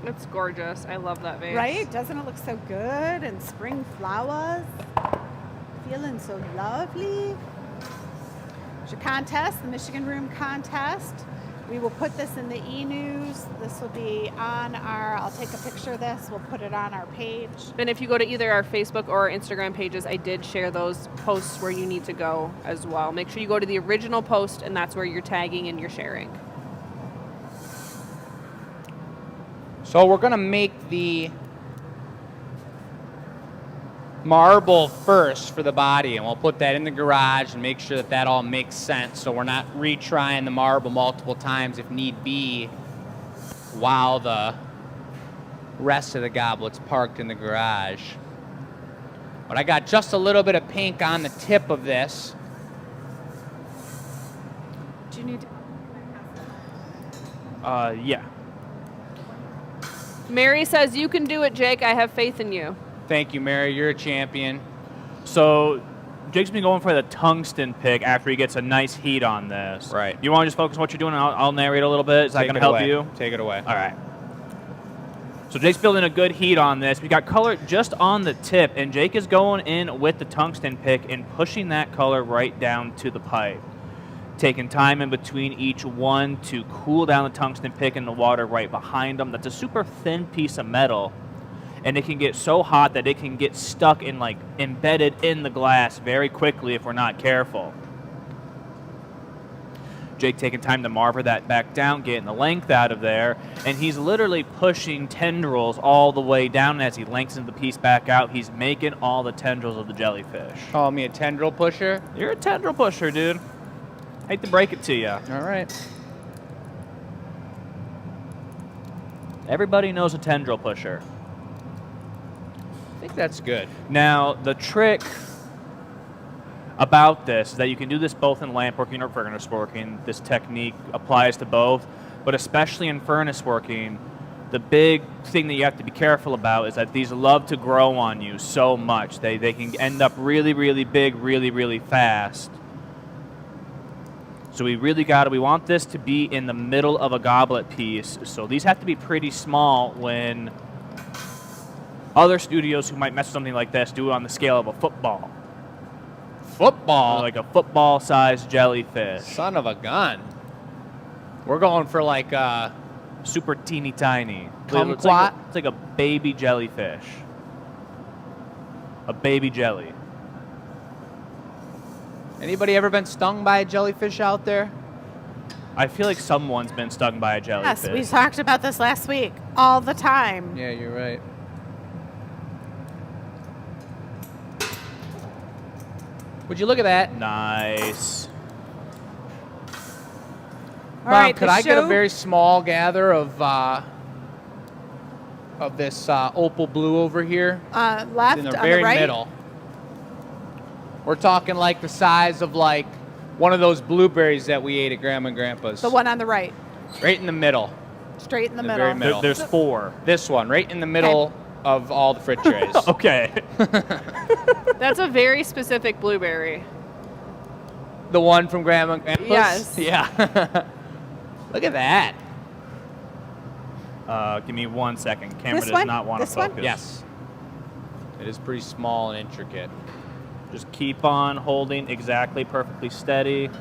It's gorgeous. I love that vase.
Right? Doesn't it look so good? And spring flowers. Feeling so lovely. It's your contest, the Michigan Room contest. We will put this in the e-news. This will be on I'll take a picture of this. We'll put it on our page.
And if you go to either our Facebook or our Instagram pages, I did share those posts where you need to go as well. Make sure you go to the original post, and that's where you're tagging and you're sharing.
So we're going to make the marble first for the body, and we'll put that in the garage and make sure that all makes sense, so we're not retrying the marble multiple times if need be while the rest of the goblet's parked in the garage. But I got just a little bit of pink on the tip of this.
Do you need to?
Yeah.
Mary says, you can do it, Jake. I have faith in you.
Thank you, Mary. You're a champion.
So Jake's been going for the tungsten pick after he gets a nice heat on this.
Right.
You want to just focus on what you're doing, and I'll narrate a little bit? Is that going to help you?
Take it away.
All right. So Jake's building a good heat on this. We got color just on the tip, and Jake is going in with the tungsten pick and pushing that color right down to the pipe. Taking time in between each one to cool down the tungsten pick in the water right behind them. That's a super thin piece of metal, and it can get so hot that it can get stuck and like embedded in the glass very quickly if we're not careful. Jake taking time to marver that back down, getting the length out of there, and he's literally pushing tendrils all the way down. As he lengthens the piece back out, he's making all the tendrils of the jellyfish.
Call me a tendril pusher?
You're a tendril pusher, dude. Hate to break it to you.
All right.
Everybody knows a tendril pusher.
I think that's good.
Now, the trick about this is that you can do this both in lamp working or furnace working. This technique applies to both, but especially in furnace working, the big thing that you have to be careful about is that these love to grow on you so much. They can end up really, really big, really, really fast. So we want this to be in the middle of a goblet piece. So these have to be pretty small when other studios who might mess with something like this do it on the scale of a football.
Football?
Like a football-sized jellyfish.
Son of a gun. We're going for like
Super teeny tiny.
Kumquat?
It's like a baby jellyfish. A baby jelly.
Anybody ever been stung by a jellyfish out there?
I feel like someone's been stung by a jellyfish.
Yes, we talked about this last week. All the time.
Yeah, you're right. Would you look at that?
Nice.
All right,
could I get a very small gather of this opal blue over here?
left
In the
on
very
the right?
middle. We're talking like the size of like one of those blueberries that we ate at Grandma and Grandpa's.
The one on the right.
Right in the middle.
Straight in the
The
middle.
very middle.
There's four.
This one, right in the middle of all the frit trays.
Okay.
That's a very specific blueberry.
The one from Grandma and Grandpa's?
Yes.
Yeah. Look at that.
Give me 1 second. Camera
This
does
one?
not want to
This one?
focus.
Yes. It is pretty small and intricate.
Just keep on holding exactly perfectly steady.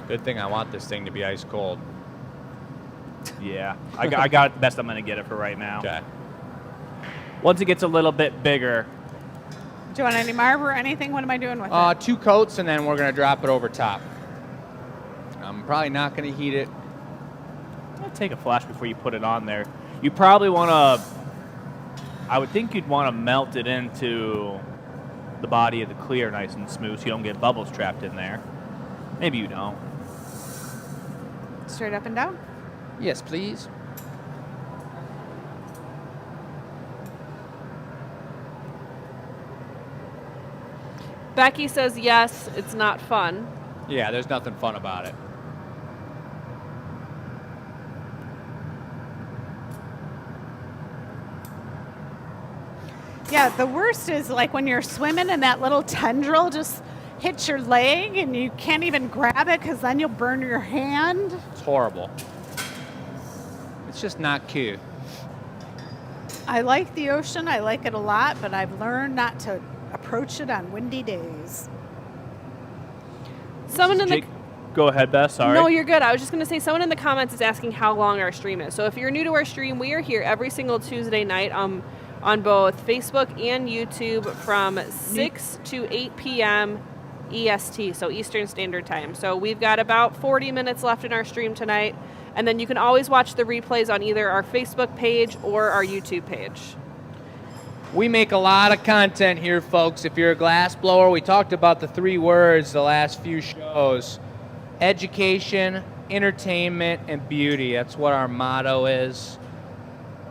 Good thing I want this thing to be ice cold.
Yeah. I got it the best I'm going to get it for right now.
Okay.
Once it gets a little bit bigger,
Do you want any marble or anything? What am I doing with it?
2 coats, and then we're going to drop it over top. I'm probably not going to heat it.
take a flash before you put it on there. You probably want to, I would think you'd want to melt it into the body of the clear nice and smooth so you don't get bubbles trapped in there. Maybe you don't.
Straight up and down?
Yes, please.
Becky says yes, it's not fun.
Yeah, there's nothing fun about it.
Yeah, the worst is like when you're swimming and that little tendril just hits your leg and you can't even grab it because then you'll burn your hand.
It's horrible. It's just not cute.
I like the ocean. I like it a lot, but I've learned not to approach it on windy days.
Someone in the
Jake Go ahead, Beth. Sorry.
No, you're good. I was just going to say someone in the comments is asking how long our stream is. So if you're new to our stream, we are here every single Tuesday night on both Facebook and YouTube from 6 to 8 p.m. EST, so Eastern Standard Time. So we've got about 40 minutes left in our stream tonight. And then you can always watch the replays on either our Facebook page or our YouTube page.
We make a lot of content here, folks. If you're a glass blower, we talked about the 3 words the last few shows. Education, entertainment, and beauty. That's what our motto is.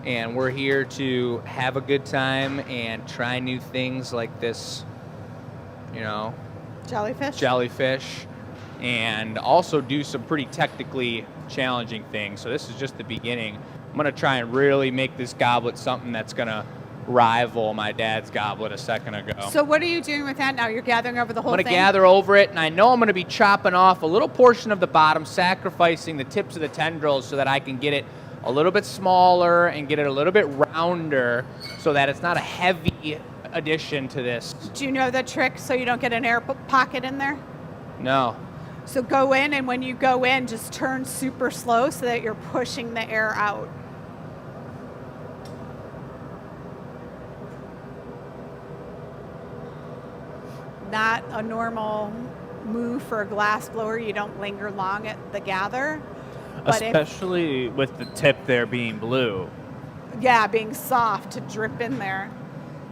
And we're here to have a good time and try new things like this, jellyfish, and also do some pretty technically challenging things. So this is just the beginning. I'm going to try and really make this goblet something that's going to rival my dad's goblet a second ago.
So what are you doing with that now? You're gathering over the whole
I'm
thing?
going to gather over it, and I know I'm going to be chopping off a little portion of the bottom, sacrificing the tips of the tendrils so that I can get it a little bit smaller and get it a little bit rounder so that it's not a heavy addition to this.
Do you know the trick so you don't get an air pocket in there?
No.
So go in, and when you go in, just turn super slow so that you're pushing the air out. Not a normal move for a glass blower. You don't linger long at the gather. But
Especially with the tip there being blue.
being soft to drip in there.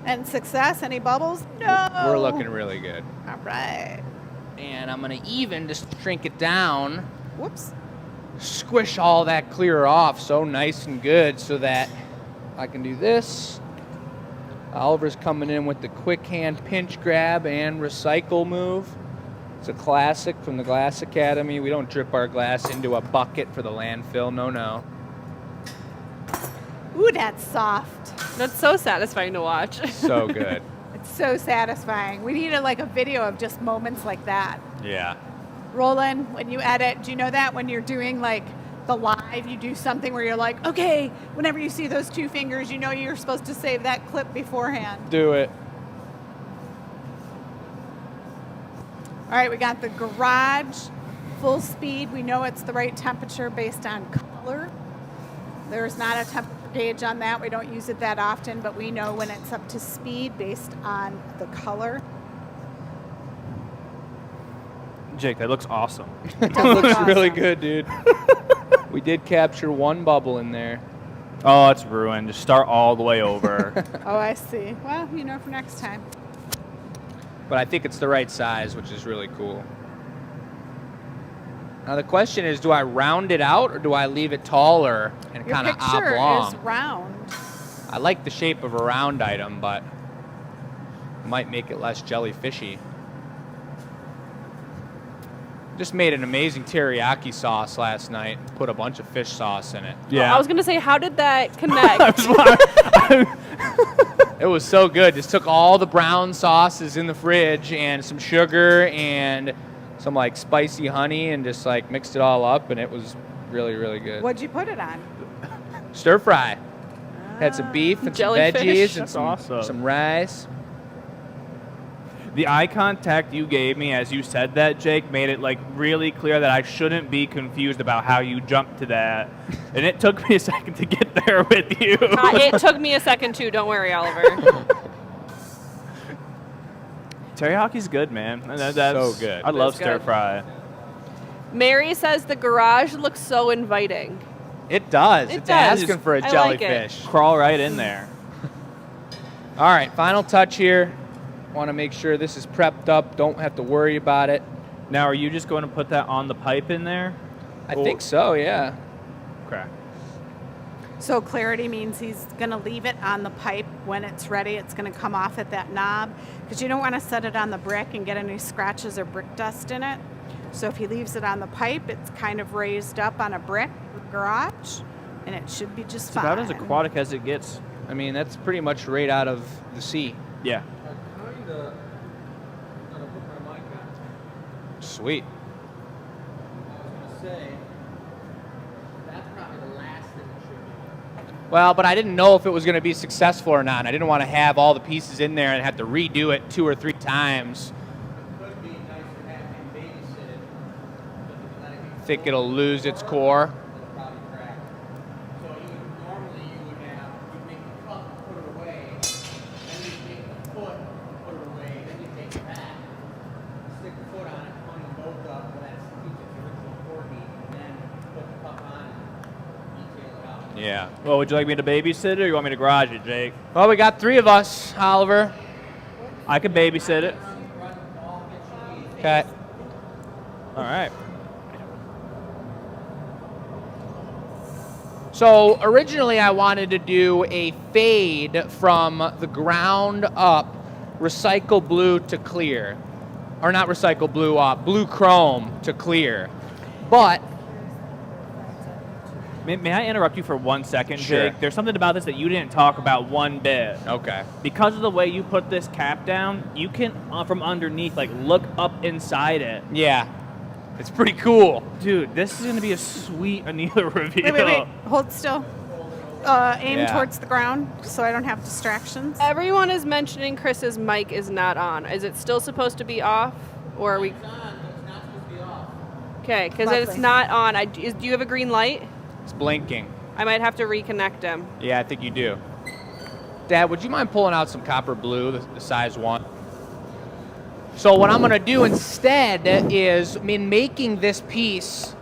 And success, any bubbles? No.
We're looking really good.
All right.
And I'm going to even just shrink it down,
Whoops.
squish all that clear off so nice and good so that I can do this. Oliver's coming in with the quick hand pinch grab and recycle move. It's a classic from the Glass Academy. We don't drip our glass into a bucket for the landfill. No.
Ooh, that's soft.
That's so satisfying to watch.
So good.
It's so satisfying. We needed like a video of just moments like that.
Yeah.
Roland, when you edit, do you know that when you're doing like the live, you do something where you're like, okay, whenever you see those 2 fingers, you know you're supposed to save that clip beforehand.
Do it.
All right, we got the garage, full speed. We know it's the right temperature based on color. There's not a temperature gauge on that. We don't use it that often, but we know when it's up to speed based on the color.
Jake, that looks awesome.
It looks really good, dude. We did capture 1 bubble in there.
Oh, it's ruined. Just start all the way over.
Oh, I see. Well, for next time.
But I think it's the right size, which is really cool. Now the question is, do I round it out or do I leave it taller and
Your
kind of
picture
oblong?
is round.
I like the shape of a round item, but it might make it less jellyfishy. Just made an amazing teriyaki sauce last night. Put a bunch of fish sauce in it.
Yeah.
I was going to say, how did that connect?
It was so good. Just took all the brown sauces in the fridge and some sugar and some like spicy honey and just like mixed it all up, and it was really, really good.
What'd you put it on?
Stir fry. Had some beef and some
Jellyfish.
veggies and
That's awesome.
some rice.
The eye contact you gave me as you said that, Jake, made it like really clear that I shouldn't be confused about how you jumped to that. And it took me a second to get there with you.
It took me a second too. Don't worry, Oliver.
Teriyaki's good, man. That's
So good.
I love
That's
stir
good.
fry.
Mary says the garage looks so inviting.
It does.
It
It's
does.
asking for a
I like it.
jellyfish.
Crawl right in there.
All right, final touch here. Want to make sure this is prepped up. Don't have to worry about it.
Now, are you just going to put that on the pipe in there?
I think so, yeah.
Okay.
So clarity means he's going to leave it on the pipe when it's ready. It's going to come off at that knob because you don't want to set it on the brick and get any scratches or brick dust in it. So if he leaves it on the pipe, it's kind of raised up on a brick garage, and it should be just
It's
fine.
about as aquatic as it gets.
I mean, that's pretty much right out of the sea.
Yeah.
Sweet. Well, but I didn't know if it was going to be successful or not. I didn't want to have all the pieces in there and have to redo it 2 or 3 times. It could be nice to have him babysit it, but the think it'll lose its core.
Probably crack. So normally you would make the cup, put it away, then you take the foot, put it away, then you take it back, stick the foot on it, line them both up, so that's keeps its original core heat, and then put the cup on and detail it out.
Yeah.
Well, would you like me to babysit it, or you want me to garage it, Jake?
Well, we got 3 of us, Oliver.
I can babysit it.
Okay.
All right.
So originally I wanted to do a fade from the ground up, recycle blue to clear. Or not recycle blue, blue chrome to clear. But
May I interrupt you for 1 second,
Sure.
Jake? There's something about this that you didn't talk about one bit.
okay.
Because of the way you put this cap down, you can, from underneath, like, look up inside it.
Yeah. It's pretty cool.
Dude, this is going to be a sweet Anila reveal.
Wait. Hold still. Aim
Yeah.
towards the ground so I don't have distractions.
Everyone is mentioning Chris's mic is not on. Is it still supposed to be off, or are we?
It's on, but it's not supposed to be off.
Okay, because
Lovely.
it's not on. Do you have a green light?
It's blinking.
I might have to reconnect him.
Yeah, I think you do. Dad, would you mind pulling out some copper blue, the size 1? So what I'm going to do instead is, in making this piece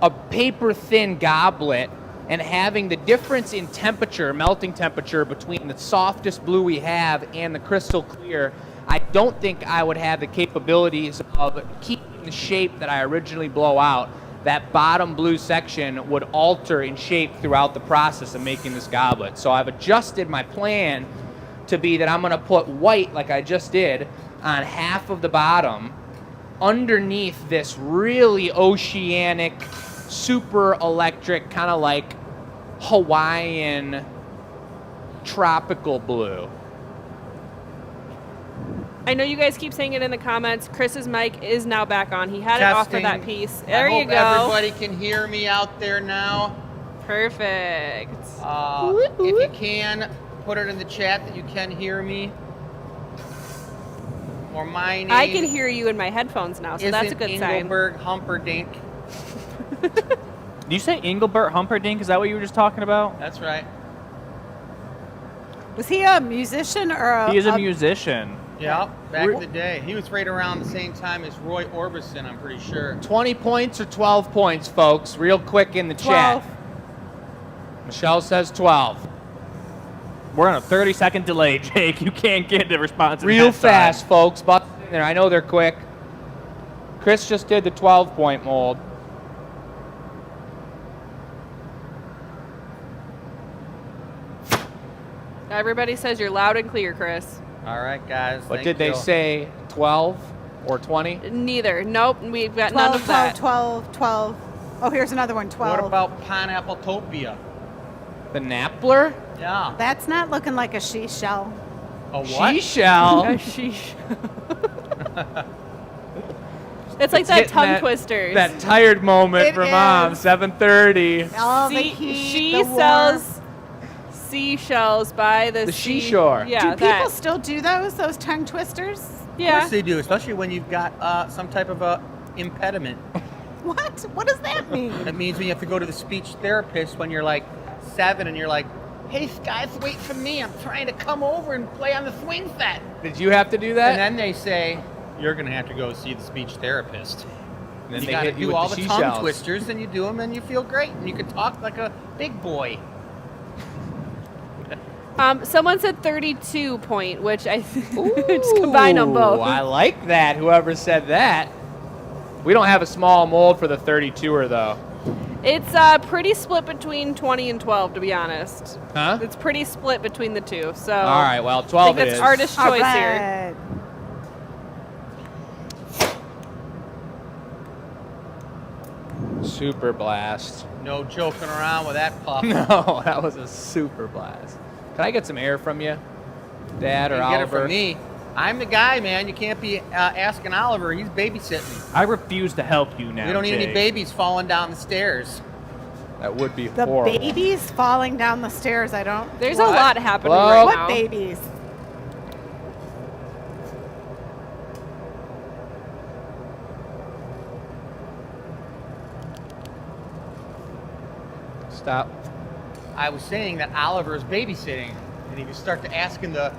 a paper-thin goblet and having the difference in temperature, melting temperature, between the softest blue we have and the crystal clear, I don't think I would have the capabilities of keeping the shape that I originally blow out. That bottom blue section would alter in shape throughout the process of making this goblet. So I've adjusted my plan to be that I'm going to put white, like I just did, on half of the bottom underneath this really oceanic, super electric, kind of like Hawaiian tropical blue.
I know you guys keep saying it in the comments. Chris's mic is now back on. He had it off for that
Testing.
piece. There
I
you
hope
go.
Everybody can hear me out there now.
Perfect.
If you can, put it in the chat that you can hear me. Or my name.
I can hear you in my headphones now, so that's a good sign.
Engelberg Humperdinck.
Did you say Engelbert Humperdinck? Is that what you were just talking about?
That's right.
Was he a musician or a...
He is a musician.
Yeah, back in the day. He was right around the same time as Roy Orbison, I'm pretty sure.
20 points or 12 points, folks? Real quick in the
12.
chat. Michelle says 12.
We're on a 30-second delay, Jake. You can't get the response in
Real
that time.
fast, folks. Bust in there. I know they're quick. Chris just did the 12-point mold.
Everybody says you're loud and clear, Chris.
All right, guys.
But
thank
did they
you.
say 12 or 20?
Neither. Nope. We've got
12,
none of that.
12. Oh, here's another one, 12.
What about Pineapple Topia?
The Nappler?
Yeah.
That's not looking like a she-shell.
A what?
She-shell.
Oh, sheesh. It's like that
hitting
tongue twisters.
That tired moment
It
for Mom,
is.
7:30.
All the
See,
heat,
she
the warmth.
sells seashells by the sea-
seashore.
Yeah,
Do people
that.
still do those tongue twisters?
Of
Yeah.
course they do, especially when you've got some type of a impediment.
What? What does that mean?
That means when you have to go to the speech therapist when you're like 7 and you're like, hey, guys, wait for me. I'm trying to come over and play on the swing set.
Did you have to do that?
And then they say, you're going to have to go see the speech therapist.
And then
You
they
got to
hit you
do
with
all
the
the tongue
she-shells.
twisters, and you do them, and you feel great, and you can talk like a big boy.
Someone said 32 point, which I just combine them both.
Ooh, I like that, whoever said that. We don't have a small mold for the 32er, though.
It's pretty split between 20 and 12, to be honest.
Huh?
It's pretty split between the two. So
All right, well,
I
12
think
it
that's
is.
artist
All
choice here.
right.
Super blast.
No joking around with that puff.
No, that was a super blast. Can I get some air from you, Dad or
You can get it
Oliver?
from me. I'm the guy, man. You can't be asking Oliver. He's babysitting.
I refuse to help you now,
We don't need any
Jake.
babies falling down the stairs.
That would be
The
horrible.
babies falling down the stairs. I don't.
There's
what?
a lot happening
Hello?
right
What
now.
babies?
Stop.
I was saying that Oliver's babysitting, and if you start to ask him to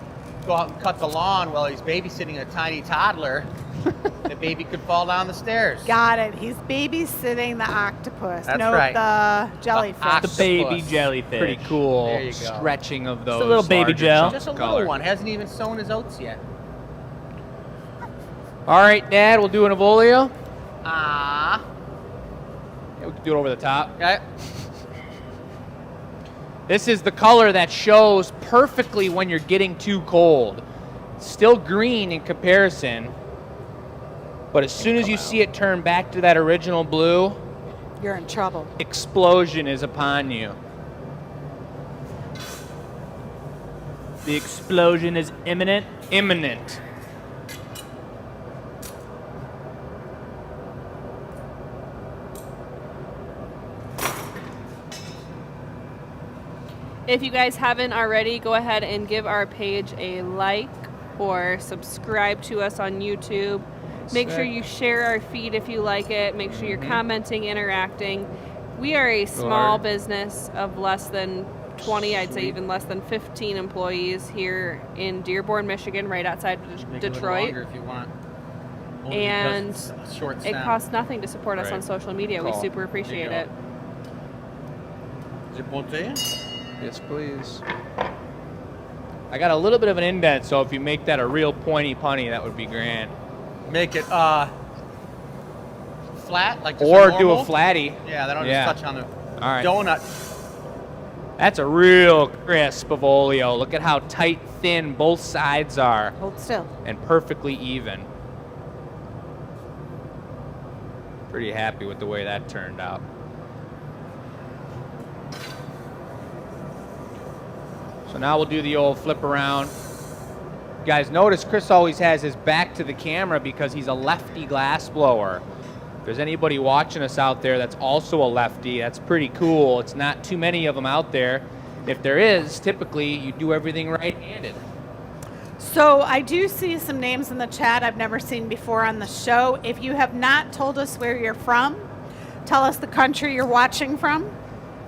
go out and cut the lawn while he's babysitting a tiny toddler, the baby could fall down the stairs.
Got it. He's babysitting the octopus.
That's
no,
right.
the jellyfish.
The
octopus.
baby jellyfish.
Pretty cool
There you go.
stretching of those.
a little baby
larger
gel.
chunks
Just a
of
little
color.
one. Hasn't even sown his oats yet.
All right, Dad, we'll do an Evolio.
Ah.
Yeah, we can do it over the top.
Okay.
This is the color that shows perfectly when you're getting too cold. Still green in comparison, but as soon as you see it turn back to that original blue,
You're in trouble.
explosion is upon you.
The explosion is imminent.
Imminent.
If you guys haven't already, go ahead and give our page a like or subscribe to us on YouTube. Make sure you share our feed if you like it. Make sure you're commenting, interacting. We are a small business of less than 20, I'd say even less than 15 employees here in Dearborn, Michigan, right outside of
Make it a little
Detroit.
longer if you want. Only
And
because it's a short
It
stem.
costs nothing to support us
Right.
on social media. We
Cool.
super appreciate
There
it.
you go. Is it Ponte?
Yes, please. I got a little bit of an indent, so if you make that a real pointy punny, that would be grand.
Make it flat, like just
Or
a
do a
normal?
flatty.
Yeah, they don't
Yeah.
just touch on the
All right.
donut.
That's a real crisp Evolio. Look at how tight, thin both sides are,
Hold still.
and perfectly even. Pretty happy with the way that turned out. So now we'll do the old flip around. You guys notice Chris always has his back to the camera because he's a lefty glass blower. If there's anybody watching us out there that's also a lefty, that's pretty cool. It's not too many of them out there. If there is, typically you do everything right-handed.
So I do see some names in the chat I've never seen before on the show. If you have not told us where you're from, tell us the country you're watching from.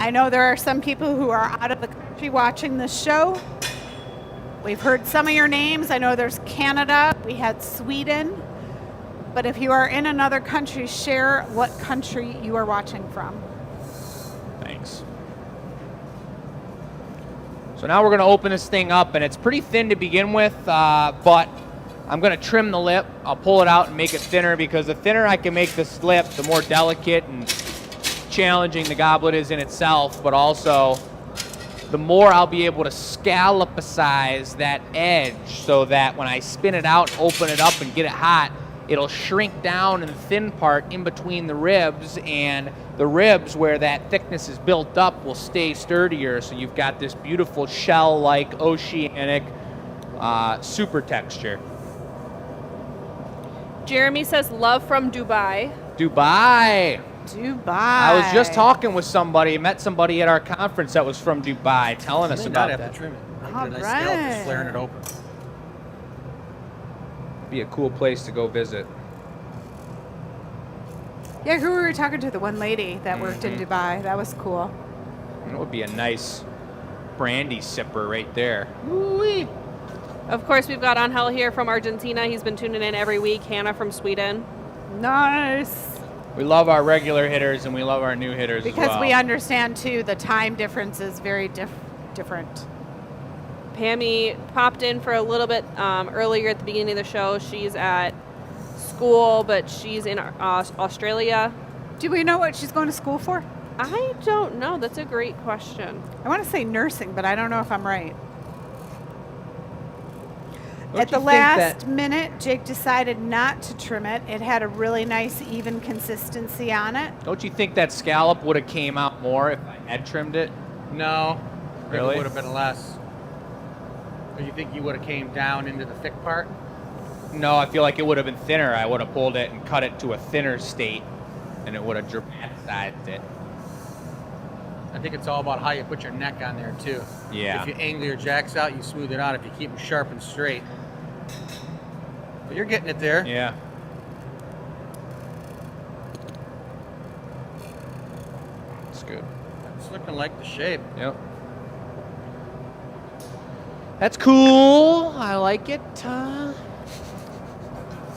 I know there are some people who are out of the country watching this show. We've heard some of your names. I know there's Canada. We had Sweden. But if you are in another country, share what country you are watching from.
Thanks. So now we're going to open this thing up, and it's pretty thin to begin with, but I'm going to trim the lip. I'll pull it out and make it thinner, because the thinner I can make this lip, the more delicate and challenging the goblet is in itself, but also the more I'll be able to scallopicize that edge so that when I spin it out, open it up, and get it hot, it'll shrink down in the thin part in between the ribs, and the ribs where that thickness is built up will stay sturdier, so you've got this beautiful shell-like oceanic super texture.
Jeremy says love from Dubai.
Dubai.
Dubai.
I was just talking with somebody, met somebody at our conference that was from Dubai, telling us
May
about
not have
that.
to trim it. Make
All
it a nice scalp,
right.
just flaring it open.
Be a cool place to go visit.
Yeah, who were we talking to? The one lady that worked in Dubai. That was cool.
And it would be a nice brandy sipper right there.
Ooh-wee.
Of course, we've got Angel here from Argentina. He's been tuning in every week. Hannah from Sweden.
Nice.
We love our regular hitters and we love our new hitters
Because
as well.
we understand, too, the time difference is very different.
Pammy popped in for a little bit earlier at the beginning of the show. She's at school, but she's in Australia.
Do we know what she's going to school for?
I don't know. That's a great question.
I want to say nursing, but I don't know if I'm right.
Don't
At the
you think
last
that-
minute, Jake decided not to trim it. It had a really nice, even consistency on it.
Don't you think that scallop would have came out more if I had trimmed it?
No. I think
Really?
It would have been less. Or you think you would have came down into the thick part?
No, I feel like it would have been thinner. I would have pulled it and cut it to a thinner state, and it would have dramatized it.
I think it's all about how you put your neck on there too.
Yeah.
If you angle your jacks out, you smooth it out. If you keep them sharp and straight. But you're getting it there.
Yeah. It's good.
It's looking like the shape.
Yep. That's cool. I like it.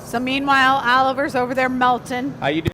So meanwhile, Oliver's over there melting.
How you doing?